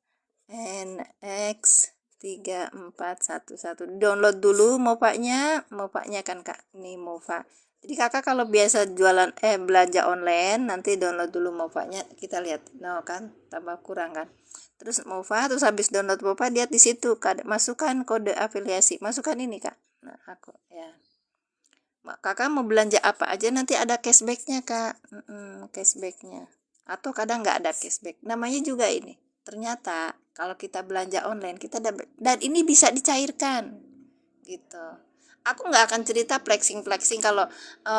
NX 3411 download dulu Mova-nya kan Kak. Ini Mova. Jadi Kakak kalau biasa jualan belanja online nanti download dulu Mova-nya, kita lihat. No kan tambah kurang kan. Terus Mova, terus habis download Mova lihat di situ masukkan kode afiliasi. Masukkan ini Kak. Nah, aku ya. Kakak mau belanja apa aja nanti ada cashbacknya Kak. Cashbacknya. Atau kadang nggak ada cashback. Namanya juga ini. Ternyata kalau kita belanja online kita dapat, dan ini bisa dicairkan gitu. Aku nggak akan cerita flexing kalau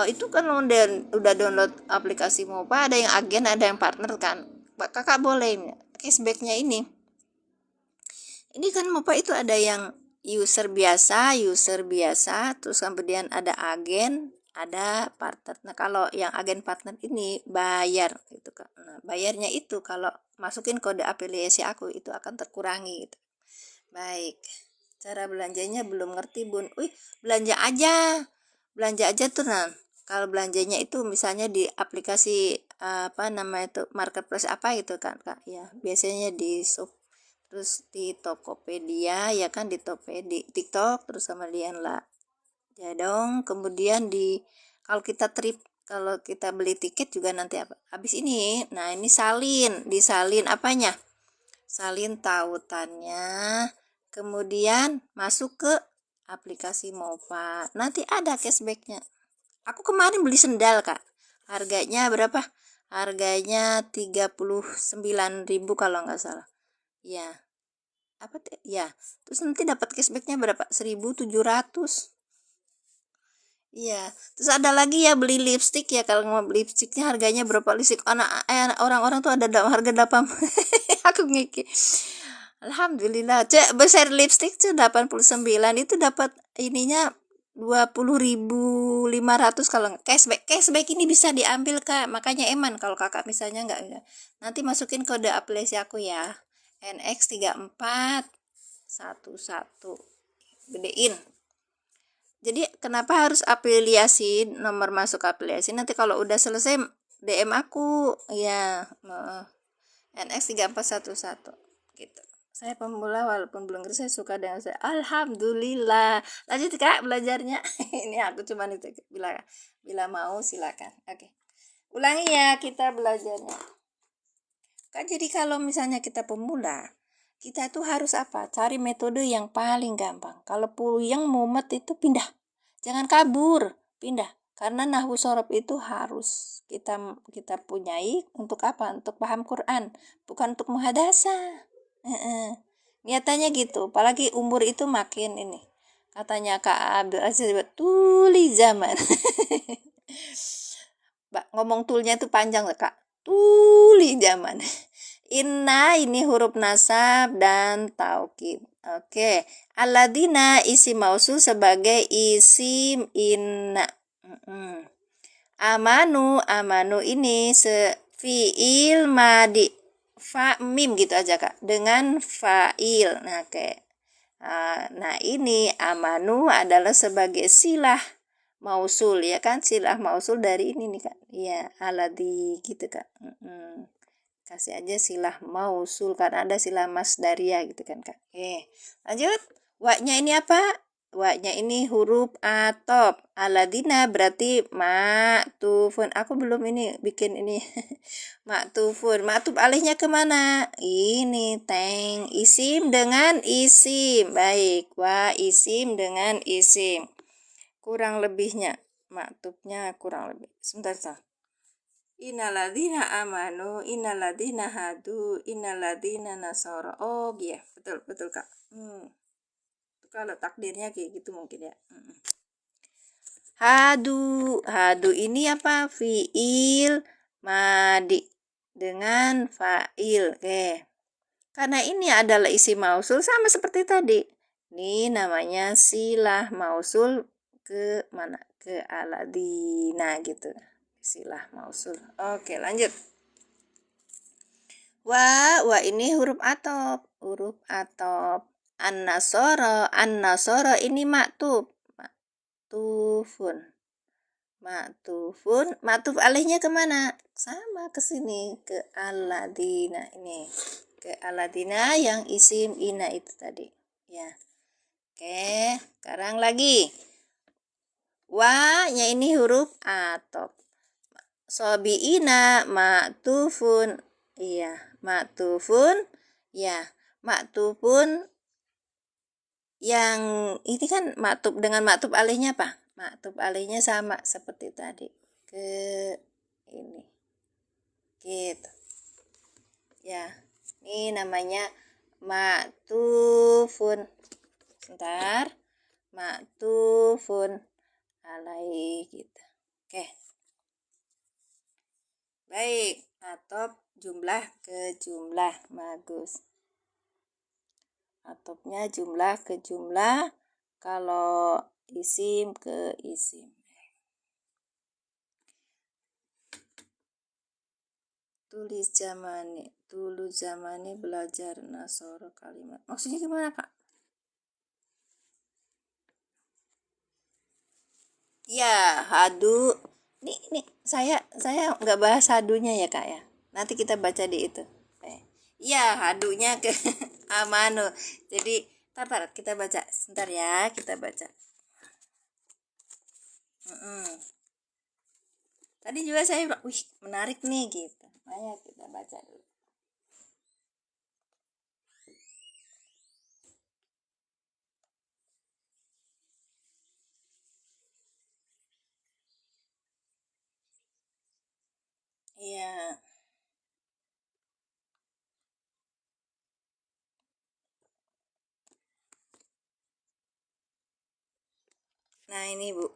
itu kan udah download aplikasi Mopa, ada yang agen ada yang partner kan. Kakak boleh cashbacknya ini kan Mopa itu ada yang user biasa terus kemudian ada agen ada partner. Nah kalau yang agen partner ini bayar gitu kan. Nah bayarnya itu kalau masukin kode afiliasi aku itu akan terkurangi gitu. Baik, cara belanjanya belum ngerti Bun. Belanja aja tuh nah. Kalau belanjanya itu misalnya di aplikasi apa namanya itu marketplace apa gitu kan Kak ya. Biasanya di shop, terus di Tokopedia ya kan, di TikTok, terus kemudian lah Jadong, kemudian kalau kita beli tiket juga nanti apa habis ini. Nah ini disalin apanya, salin tautannya, kemudian masuk ke aplikasi Mova, nanti ada cashbacknya. Aku kemarin beli sendal Kak, harganya berapa, harganya 39.000 kalau nggak salah ya. Apa ya, terus nanti dapat cashbacknya berapa, 1.700. Iya, terus ada lagi ya beli lipstick ya, kalau mau beli lipstiknya harganya berapa, lipstick orang-orang tuh ada harga 8. Aku ngiki. Alhamdulillah, besar lipstick tuh 89 itu dapat ininya 20.500 kalau cashback ini bisa diambil Kak. Makanya kalau Kakak misalnya enggak, nanti masukin kode aplikasi aku ya. NX 3411 gedein. Jadi kenapa harus afiliasi, nomor masuk afiliasi, nanti kalau udah selesai DM aku ya, NX 3411 gitu. Saya pemula walaupun belum ngerti, saya suka dengan saya. Alhamdulillah. Lanjut Kak belajarnya. Ini aku cuman itu, bila mau silakan. Oke. Ulangi ya kita belajarnya. Kak, jadi kalau misalnya kita pemula, kita tuh harus apa? Cari metode yang paling gampang. Kalau puyeng mumet itu pindah. Jangan kabur, pindah. Karena nahwu sorof itu harus kita punyai untuk apa? Untuk paham Quran, bukan untuk muhadasah. Niatannya gitu. Apalagi umur itu makin ini. Katanya Kak Abdul Aziz, tuli zaman. Ngomong tulnya itu panjang Kak. Tuli zaman. Inna ini huruf nasab dan taukid. Oke. Aladina isim mausul sebagai isim inna. Amanu ini fiil madi. Mim gitu aja Kak. Dengan fa'il. Nah kayak. Nah ini amanu adalah sebagai silah mausul ya kan. Silah mausul dari ini nih Kak. Iya aladi gitu Kak. Kasih aja silah mausul karena ada silah masdaria gitu kan Kak. Oke, lanjut. Wa-nya ini apa? Wa-nya ini huruf atop. Aladina berarti ma'tufun. Aku belum ini bikin ini. Ma'tufun. Ma'tuf alihnya kemana? Ini teng. Isim dengan isim. Baik. Wa isim dengan isim. Kurang lebihnya. Ma'tufnya kurang lebih. Sebentar. Innaladzina amanu, innaladzina hadu, innaladzina nasara. Oh iya, betul Kak. Kalau takdirnya kayak gitu mungkin ya. Hadu ini apa? Fiil madi dengan fa'il. Oke. Karena ini adalah isim mausul sama seperti tadi. Ini namanya silah mausul ke mana? Ke aladina gitu. Silah mausul. Oke, lanjut. Wa ini huruf atop. Huruf atop. An-nasara ini maktub. Maktuf alihnya kemana? Sama ke sini, ke aladina ini. Ke aladina yang isim ina itu tadi. Ya. Oke, sekarang lagi. Wa-nya ini huruf atop. Sobiina maktufun. Iya, maktufun. Ya, maktufun yang ini kan maktub dengan maktub alihnya apa? Maktub alihnya sama seperti tadi. Ke ini. Gitu. Ya, ini namanya maktufun. Sebentar. Maktufun alaih gitu. Oke. Baik, atop jumlah ke jumlah. Bagus. Atopnya jumlah ke jumlah, kalau isim ke isim. Tulis zamani belajar nasoro kalimat. Maksudnya gimana Kak? Ya, hadu. Ini saya nggak bahas hadunya ya Kak ya. Nanti kita baca di itu. Ya, hadunya ke amanu. Jadi, tar kita baca. Sebentar ya, kita baca. Tadi juga saya bilang, wih menarik nih gitu. Ayo kita baca dulu. Iya. Nah ini Bu.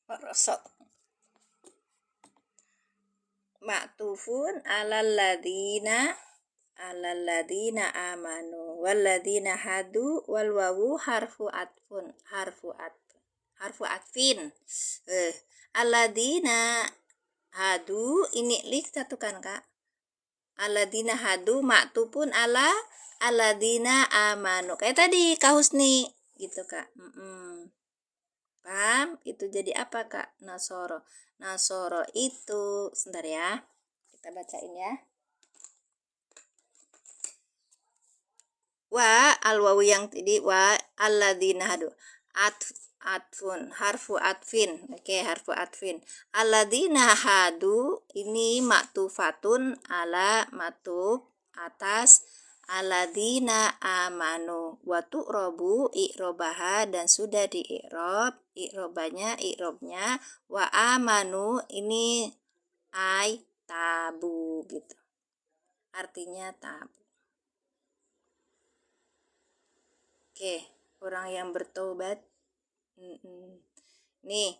Rosok. Maktufun alal ladina amanu wal ladina hadu wal wawu harfu atfin. Aladina hadu ini lik satukan Kak. Aladina hadu maktufun ala aladina amanu. Kayak tadi Kak Husni gitu Kak. Paham? Itu jadi apa Kak? Nasoro. Nasoro itu, sebentar ya. Kita bacain ya. Wa al-wawu yang tadi wa alladzina hadu. Atfun, harfu atfin. Oke, harfu atfin. Alladzina hadu ini maktufatun ala maktub atas alladzina amanu wa tu'robu i'robaha dan sudah di i'robnya wa amanu ini tabu gitu, artinya tabu. Oke, orang yang bertobat. Nih,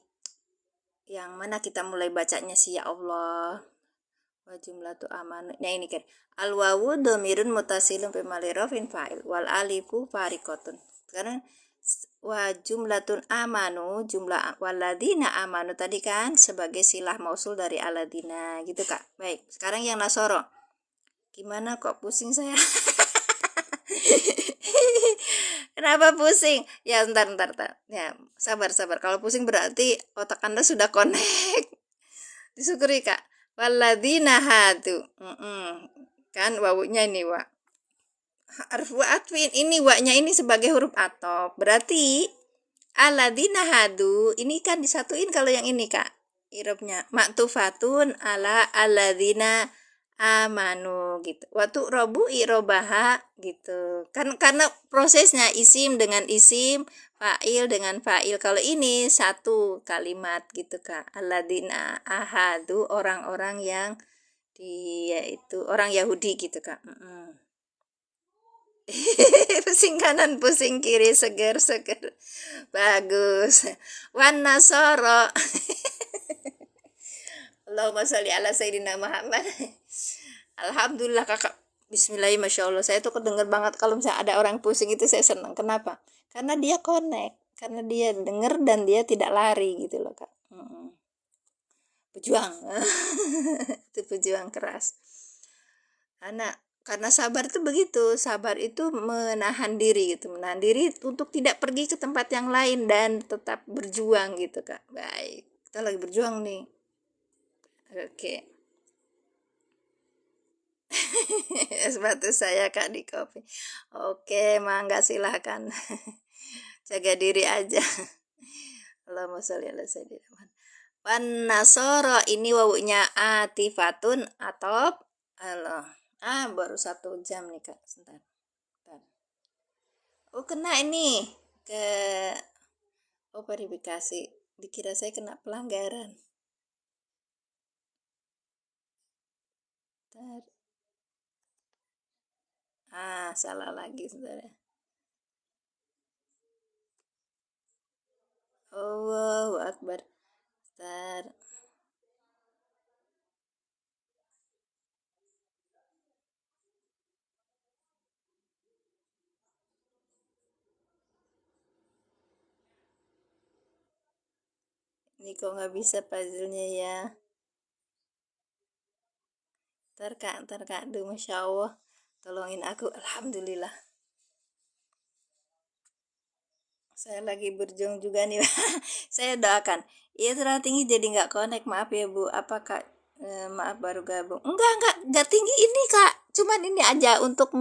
yang mana kita mulai bacanya sih ya Allah. Wa jumlatu amanu. Nah ini kan al wawu dhamirun mutasilun fi mali rafin fa'il wal alifu fariqatun. Sekarang wa jumlatun amanu, jumlah waladina amanu tadi kan sebagai silah mausul dari aladina gitu Kak. Baik, sekarang yang nasoro. Gimana kok pusing saya? Kenapa pusing? Ya ntar. Ya sabar. Kalau pusing berarti otak Anda sudah connect. Disyukuri Kak. Waladina hadu. kan wawunya ini wa. Harfu atfin ini wa-nya ini sebagai huruf atop. Berarti alladzina hadu ini kan disatuin kalau yang ini Kak. Irobnya maktufatun ala alladzina amanu gitu. Waktu robu irobaha gitu. Kan karena prosesnya isim dengan isim, fa'il dengan fa'il. Kalau ini satu kalimat gitu Kak. Alladzina ahadu orang-orang yang dia itu orang Yahudi gitu Kak. Pusing kanan, pusing kiri, seger. Bagus. Wan nasoro. Allahumma sholli ala sayyidina Muhammad. Alhamdulillah Kakak. Bismillahirrahmanirrahim. Masya Allah. Saya tuh kedenger banget kalau misalnya ada orang pusing itu saya senang. Kenapa? Karena dia connect. Karena dia denger dan dia tidak lari gitu loh Kak. Pejuang. Itu pejuang keras. Karena sabar itu begitu, sabar itu menahan diri gitu, menahan diri untuk tidak pergi ke tempat yang lain dan tetap berjuang gitu Kak. Baik, kita lagi berjuang nih. Oke. Sepatu saya Kak di kopi. Oke, mangga silahkan. Jaga diri aja. Allahumma sholli ala sayyidina Muhammad. Wan nasoro ini wawunya atifatun atau Allah. Baru 1 jam nih Kak. Sebentar. Oh kena ini ke verifikasi. Dikira saya kena pelanggaran. Salah lagi saudara. Allahu Akbar. Bentar. Ini kok nggak bisa puzzle-nya ya. Ntar kak, aduh Masya Allah. Tolongin aku, Alhamdulillah. Saya lagi berjuang juga nih. Saya doakan. Iya terlalu tinggi jadi nggak connect. Maaf ya Bu. Apa Kak? Maaf baru gabung. Enggak tinggi ini Kak. Cuman ini aja untuk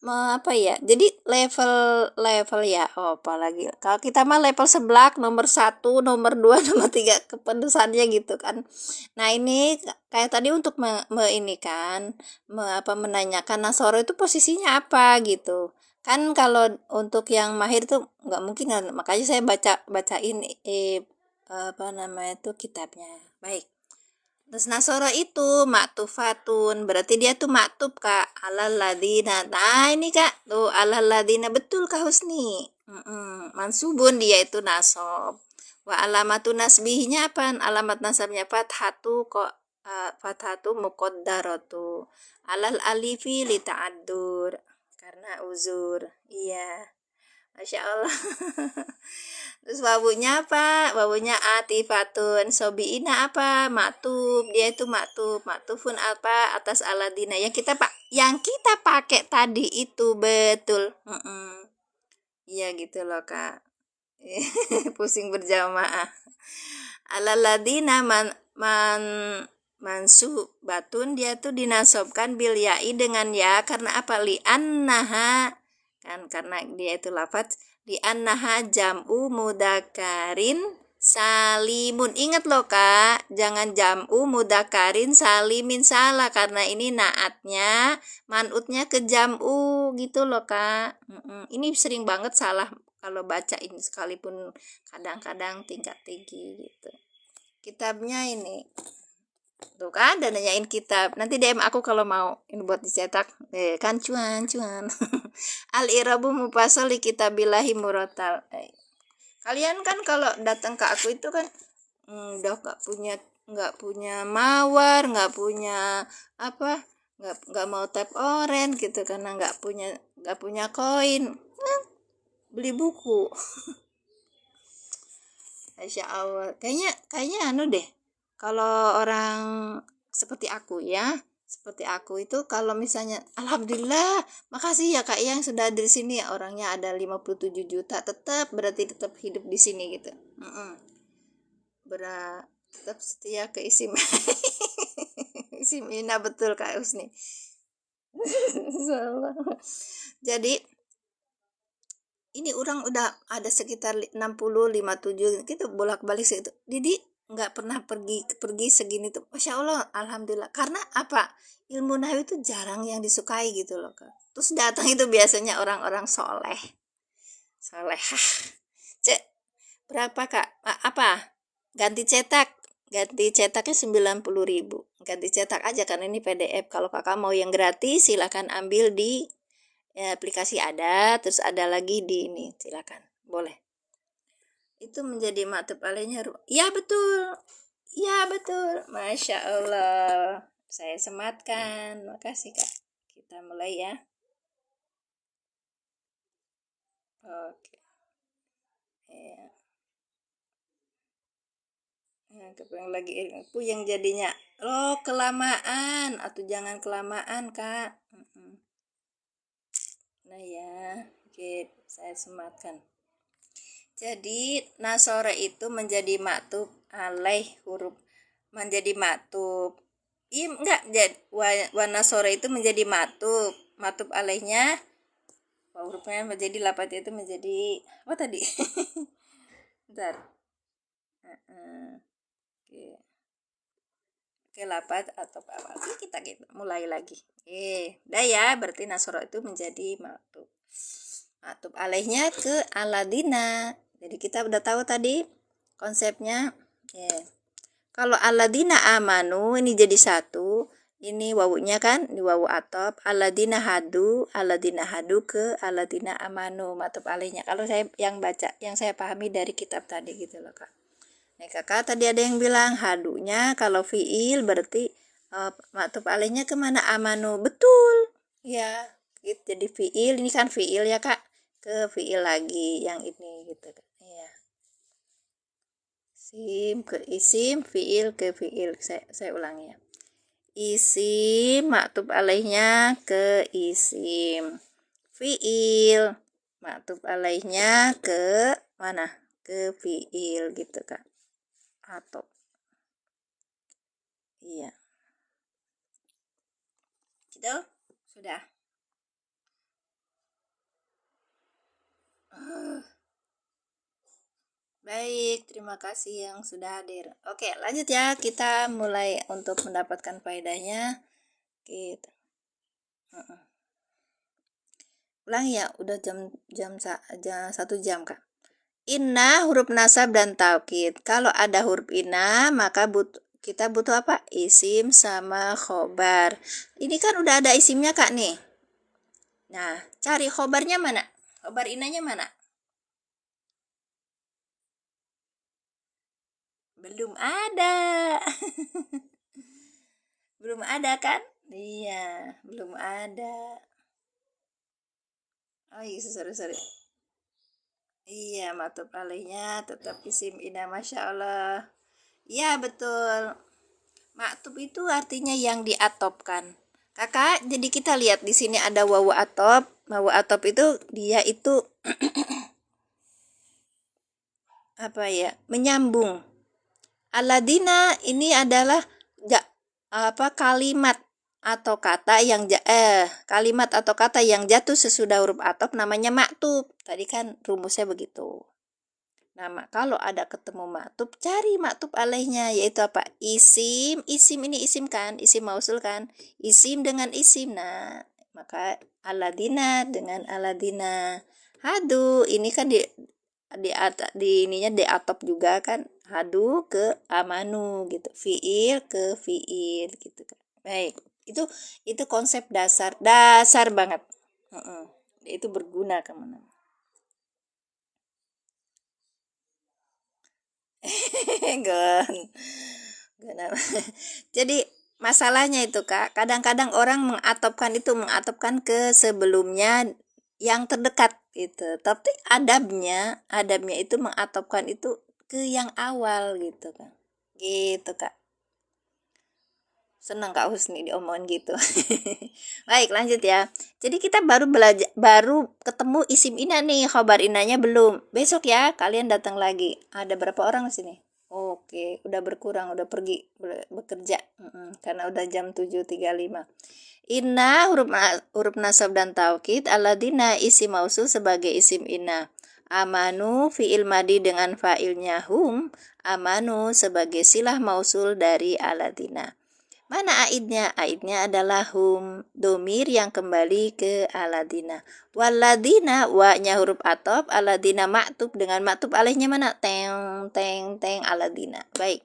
apa ya. Jadi level ya. Oh, apalagi kalau kita mah level seblak nomor 1, nomor 2, nomor 3 kepedesannya gitu kan. Nah, ini kayak tadi untuk ini kan menanyakan Nasoro itu posisinya apa gitu. Kan kalau untuk yang mahir tuh nggak mungkin kan, makanya saya bacain apa namanya itu kitabnya. Baik. Terus Nasoro itu maktufatun, berarti dia tuh maktub Kak, alal ladina. Nah ini Kak, tuh alal ladina, betul Kak Husni. Mansubun dia itu nasob. Wa alamatu nasbihnya apa? Alamat nasabnya fathatu kok, fathatu muqaddaratu. Alal alifi li ta'addur. Karena uzur. Iya. Masya Allah. Terus wawunya apa? Wawunya atifatun. Sobiina apa? Maktub. Dia itu maktub. Maktubun apa? Atas aladina. Yang kita pakai tadi itu betul. Iya gitu loh Kak. Pusing berjamaah. Aladina mansubatun, dia tuh dinasobkan bil ya'i dengan ya karena apa? Li annaha, kan karena dia itu lafaz di annaha jam'u mudakarin salimun. Ingat loh Kak, jangan jam'u mudakarin salimin, salah karena ini naatnya manutnya ke jam'u gitu loh Kak. Ini sering banget salah kalau baca ini, sekalipun kadang-kadang tingkat tinggi gitu. Kitabnya ini tuh kan, dan nanyain kitab, nanti DM aku kalau mau ini buat dicetak kan cuan al irabu mufasal li kitabillahi murotal. Kalian kan kalau datang ke aku itu kan udah nggak punya mawar, nggak punya apa, nggak mau tap orange gitu karena nggak punya koin, beli buku. Masya Allah, kayaknya anu deh, kalau orang seperti aku itu kalau misalnya alhamdulillah, makasih ya Kak yang sudah di sini, orangnya ada 57 juta, tetap hidup di sini gitu. Tetap setia ke isim. Isim Ina, betul Kak Usni. Jadi ini orang udah ada sekitar 60 57 gitu bolak-balik situ. Didi nggak pernah pergi pergi segini tuh. Masya Allah, alhamdulillah. Karena apa? Ilmu nahwu itu jarang yang disukai gitu loh, Kak. Terus datang itu biasanya orang-orang soleh. Solehah. Cek, berapa, Kak? Apa? Ganti cetak. Ganti cetaknya 90.000. Ganti cetak aja karena ini PDF. Kalau Kakak mau yang gratis silahkan ambil di aplikasi ada, terus ada lagi di ini, silakan, boleh. Itu menjadi mata alainya. Ya betul, ya betul, masya Allah. Saya sematkan, makasih Kak. Kita mulai ya. Oke. Ya. Yang lagi yang jadinya. Oh kelamaan, atau jangan kelamaan Kak. Nah ya, oke, saya sematkan. Jadi nasore itu menjadi maktub alaih huruf menjadi maktub. Iya enggak, jadi wanasore itu menjadi maktub. Maktub alaihnya hurufnya menjadi lapat itu menjadi apa tadi? Bentar. Oke. Oke, lapat atau apa? Kita mulai lagi. Dah ya, berarti nasoro itu menjadi maktub. Maktub alaihnya ke aladina. Jadi kita udah tahu tadi konsepnya. Kalau aladina amanu ini jadi satu. Ini wawunya kan, ini wawu atop. Aladina hadu ke aladina amanu maktub alaihnya. Kalau saya yang baca, yang saya pahami dari kitab tadi gitu loh Kak. Nah Kakak tadi ada yang bilang hadunya kalau fiil berarti maktub alaihnya kemana? Amanu. Betul. Ya, gitu. Jadi fiil ini kan fiil ya Kak, ke fiil lagi yang ini gitu kan. Iya. Isim ke isim, fiil ke fiil. Saya ulangi ya. Isim maktub alaihnya ke isim. Fiil maktub alaihnya ke mana? Ke fiil gitu Kak. Atau iya. Gitu? Sudah. Baik, terima kasih yang sudah hadir. Oke, lanjut ya. Kita mulai untuk mendapatkan faedahnya. Gitu. Ulang ya, udah jam 1 jam Kak. Inna huruf nasab dan taukid. Kalau ada huruf inna, maka kita butuh apa? Isim sama khobar. Ini kan udah ada isimnya Kak nih. Nah, cari khobarnya mana? Khobar innanya mana? Belum ada. Belum ada kan? Iya, belum ada. Oh iya, sorry. Iya, maktub alaihnya tetap isim inna, masya Allah. Iya, betul. Maktub itu artinya yang diatopkan. Kakak, jadi kita lihat di sini ada wawu atop. Wawu atop itu dia itu apa ya? Menyambung. Aladina ini adalah kalimat atau kata yang kalimat atau kata yang jatuh sesudah huruf atop namanya maktub. Tadi kan rumusnya begitu. Nah, kalau ada ketemu maktub, cari maktub alaihnya, yaitu apa? Isim ini isim kan, isim mausul kan, isim dengan isim. Nah, maka aladina dengan aladina. Hadu ini kan di ininya di atop juga kan, hadu ke amanu gitu, fiil ke fiil gitu kan. Baik, itu konsep dasar banget. Itu berguna kemana. Jadi masalahnya itu Kak, kadang-kadang orang mengatopkan ke sebelumnya yang terdekat gitu. Tapi adabnya itu mengatopkan itu ke yang awal gitu kan. Gitu Kak. Senang Kak Husni diomongin gitu. Baik, lanjut ya. Jadi kita baru ketemu isim ina nih, khobar inanya belum. Besok ya kalian datang lagi. Ada berapa orang di sini? Oke. Oke, udah berkurang, udah pergi bekerja. Karena udah jam 7.35. Inna huruf nasab dan taukid, aladina isim mausul sebagai isim inna. Amanu fi'il madi dengan fa'ilnya hum, amanu sebagai silah mausul dari aladina. Mana aidnya? Aidnya adalah hum, domir yang kembali ke aladina. Waladina, wa-nya huruf atop, aladina maktub dengan maktub alaihnya mana? Teng, teng, teng, aladina. Baik.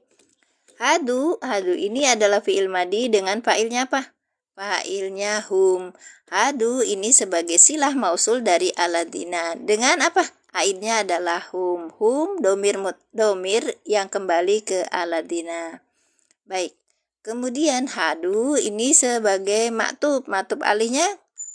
Hadu ini adalah fi'il madi dengan fa'ilnya apa? Fa'ilnya hum. Hadu ini sebagai silah mausul dari aladina. Dengan apa? Aidnya adalah hum. Hum domir yang kembali ke aladina. Baik. Kemudian hadu ini sebagai maktub alihnya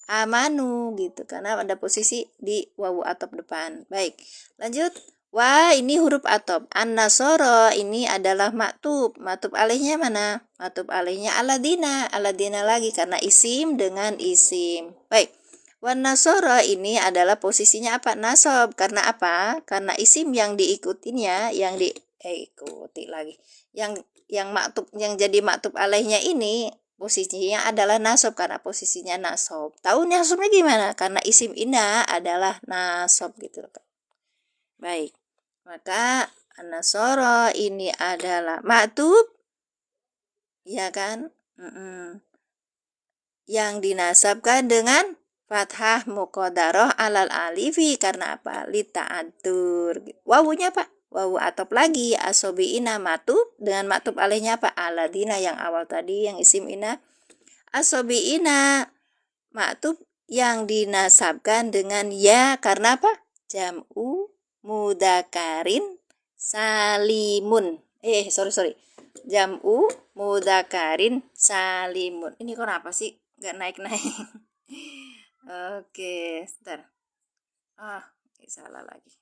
amanu gitu karena ada posisi di wawu atop depan. Baik. Lanjut. Wa ini huruf atop. An-nasoro ini adalah maktub alihnya mana? Maktub alihnya aladina lagi karena isim dengan isim. Baik. Wan nasoro ini adalah posisinya apa? Nasab. Karena apa? Karena isim yang diikutinya ikuti lagi. Yang jadi maktub alaihnya ini posisinya adalah nasab karena posisinya nasab. Tahu nasabnya gimana? Karena isim inna adalah nasab gitu kan. Baik. Maka an-nasara ini adalah maktub ya kan? Yang dinasabkan dengan fathah muqaddarah alal alifi karena apa? Lita'adur. Wawunya apa? Wawu atop lagi asobi ina matub dengan matub alihnya apa? Aladina yang awal tadi yang isim ina. Asobi ina matub yang dinasabkan dengan ya karena apa? Jam'u mudakarin salimun. Sorry. Jam'u mudakarin salimun. Ini kenapa sih? Gak naik-naik. Oke, sebentar. Salah lagi.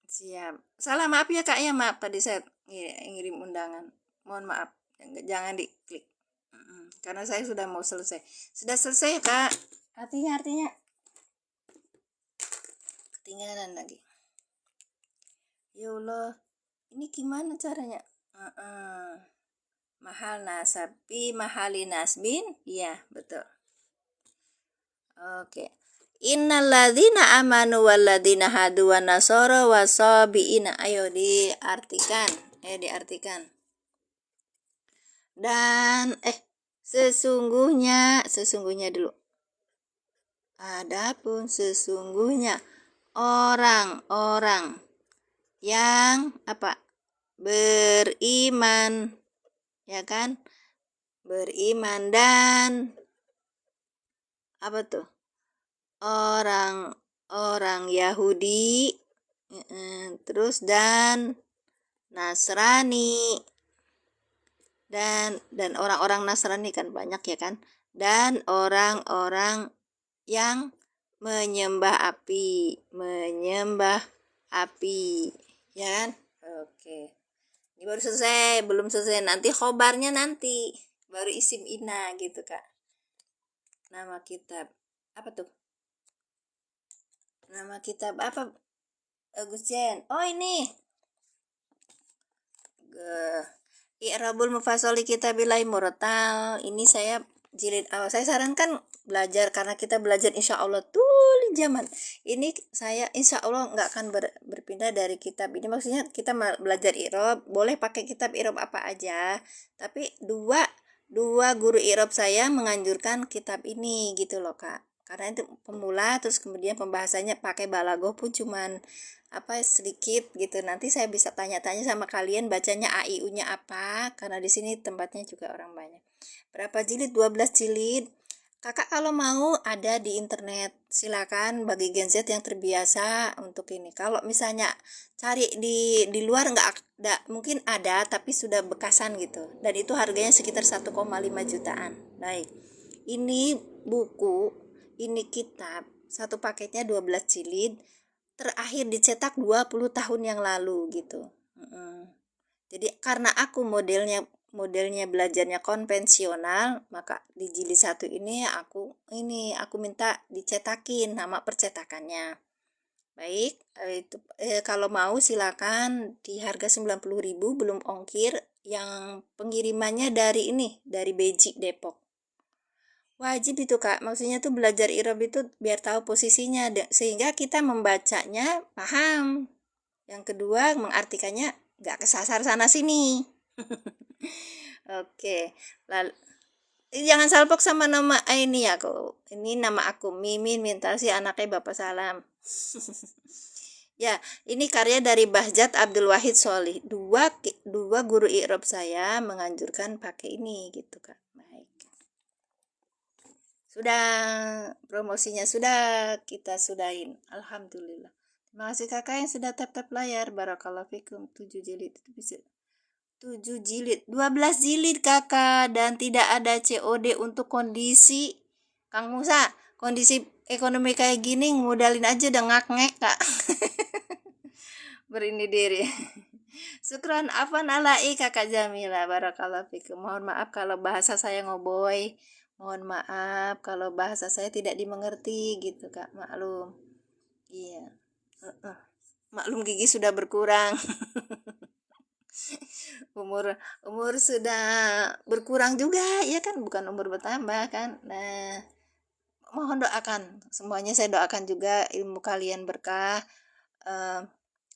Siap. Salah, maaf ya Kak ya, maaf tadi saya ngirim undangan. Mohon maaf. Jangan diklik. Karena saya sudah mau selesai. Sudah selesai Kak. Artinya ketinggalan lagi. Ya Allah, ini gimana caranya? Mahal nasabi, mahali nasbin. Iya, betul. Oke. Innalladzina amanu walladzina hadu wan nasara wasabiina. Ayo diartikan. Dan sesungguhnya dulu. Adapun sesungguhnya orang-orang yang apa? Beriman, ya kan? Beriman dan apa tuh? Orang Yahudi, terus dan Nasrani, dan orang-orang Nasrani kan banyak ya kan, dan orang-orang yang menyembah api, ya kan? Oke, ini baru selesai, belum selesai, nanti khobarnya nanti baru isim ina gitu Kak. Nama kitab apa tuh? Nama kitab apa Gus Jen? Oh ini I'rabul Mufassali Kitabillahi Murattal. Ini saya jilid awal. Saya sarankan belajar karena kita belajar insya Allah tuh zaman ini saya insya Allah nggak akan berpindah dari kitab ini. Maksudnya kita belajar i'rab boleh pakai kitab i'rab apa aja, tapi dua guru i'rab saya menganjurkan kitab ini gitu loh Kak, karena itu pemula, terus kemudian pembahasannya pakai balaghah pun cuman sedikit gitu. Nanti saya bisa tanya-tanya sama kalian bacanya AIU-nya apa, karena di sini tempatnya juga orang banyak. Berapa jilid? 12 jilid. Kakak kalau mau ada di internet, silakan bagi Gen Z yang terbiasa untuk ini. Kalau misalnya cari di luar nggak mungkin ada, tapi sudah bekasan gitu. Dan itu harganya sekitar 1,5 jutaan. Baik. Ini buku, ini kitab, satu paketnya 12 jilid. Terakhir dicetak 20 tahun yang lalu gitu. Jadi karena aku modelnya belajarnya konvensional, maka di jilid 1 ini aku minta dicetakin nama percetakannya. Baik, itu kalau mau silakan di harga 90.000 belum ongkir, yang pengirimannya dari ini, dari Beji Depok. Wajib itu Kak, maksudnya tuh belajar irob itu biar tahu posisinya, sehingga kita membacanya paham. Yang kedua, mengartikannya nggak kesasar sana sini. Oke, lalu jangan salpok sama nama ini aku. Ini nama aku Mimin Minta si anaknya Bapak Salam. Ya, ini karya dari Bahjat Abdul Wahid Sholih. Dua guru i'rab saya menganjurkan pakai ini gitu Kak. Baik. Sudah promosinya sudah kita sudahin. Alhamdulillah. Terima kasih Kakak yang sudah tap-tap layar. Barakallahu fikum. 7 jilid itu bisa 7 jilid, 12 jilid Kakak, dan tidak ada COD untuk kondisi Kang Musa. Kondisi ekonomi kayak gini modalin aja udah ngak-ngek Kak. Berini diri. Syukran afan alai Kakak Jamila. Barakallahu fikum. Mohon maaf kalau bahasa saya ngoboy. Mohon maaf kalau bahasa saya tidak dimengerti gitu Kak. Maklum. Iya. Maklum gigi sudah berkurang. umur sudah berkurang juga ya kan, bukan umur bertambah kan. Nah, mohon doakan semuanya, saya doakan juga ilmu kalian berkah,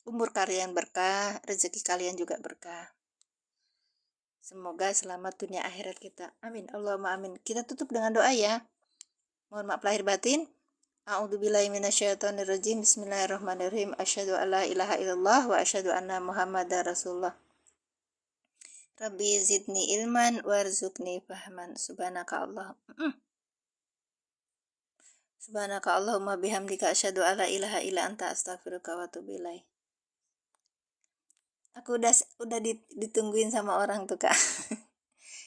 umur kalian berkah, rezeki kalian juga berkah. Semoga selamat dunia akhirat kita. Amin. Allahumma amin. Kita tutup dengan doa ya. Mohon maaf lahir batin. A'udzubillahi minasyaitonirrajim. Bismillahirrahmanirrahim. Asyhadu alla ilaha illallah wa asyhadu anna Muhammadar Rasulullah. Rabbi zidni ilman warzuqni fahman. Subhanaka Allahumma bihamdika asyhadu alla ilaha illa anta astaghfiruka wa atubu ilaik. Aku udah ditungguin sama orang tuh Kak.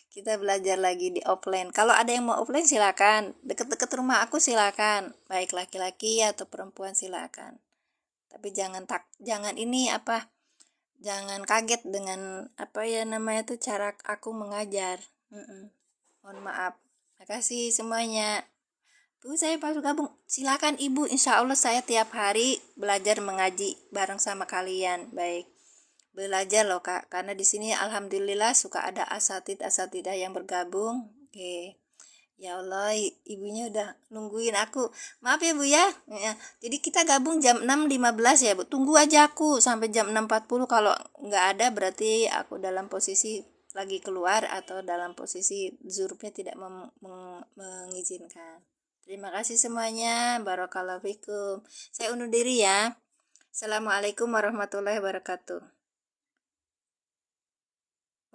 Kita belajar lagi di offline. Kalau ada yang mau offline silakan. Deket-deket rumah aku silakan. Baik laki-laki atau perempuan silakan. Tapi jangan ini apa? Jangan kaget dengan apa ya namanya tuh cara aku mengajar. Mohon maaf. Makasih semuanya. Bu, saya pas gabung. Silakan Ibu. Insya Allah saya tiap hari belajar mengaji bareng sama kalian. Baik. Belajar loh Kak, karena di sini alhamdulillah suka ada asatidah yang bergabung. Oke. Ya Allah, ibunya udah nungguin aku. Maaf ya Bu ya. Jadi kita gabung jam 6.15 ya Bu. Tunggu aja aku sampai jam 6.40. Kalau nggak ada berarti aku dalam posisi lagi keluar atau dalam posisi zurupnya tidak mengizinkan. Terima kasih semuanya. Barakallahu fikum. Saya undur diri ya. Assalamualaikum warahmatullahi wabarakatuh.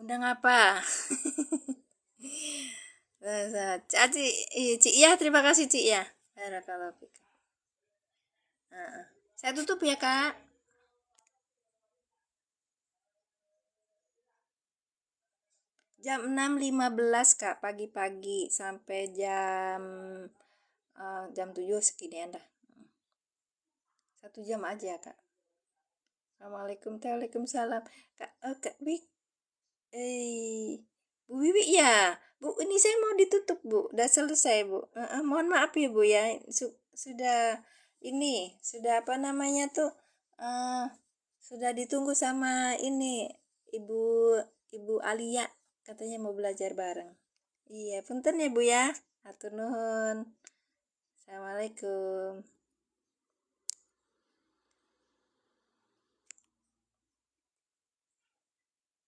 Undang apa? Cik ya, terima kasih Cik ya. Barakallahu fikum. Saya tutup ya Kak. Jam 6.15 Kak, pagi-pagi sampai jam 7 seginian dah. 1 jam aja Kak. Assalamualaikum, waalaikumsalam. Kak Wik, Bu Wiwi ya. Bu, ini saya mau ditutup Bu, udah selesai Bu. Mohon maaf ya Bu ya, sudah apa namanya tuh, sudah ditunggu sama ini Ibu Ibu Alia, katanya mau belajar bareng. Iya, punten ya Bu ya. Hatur nuhun. Assalamualaikum.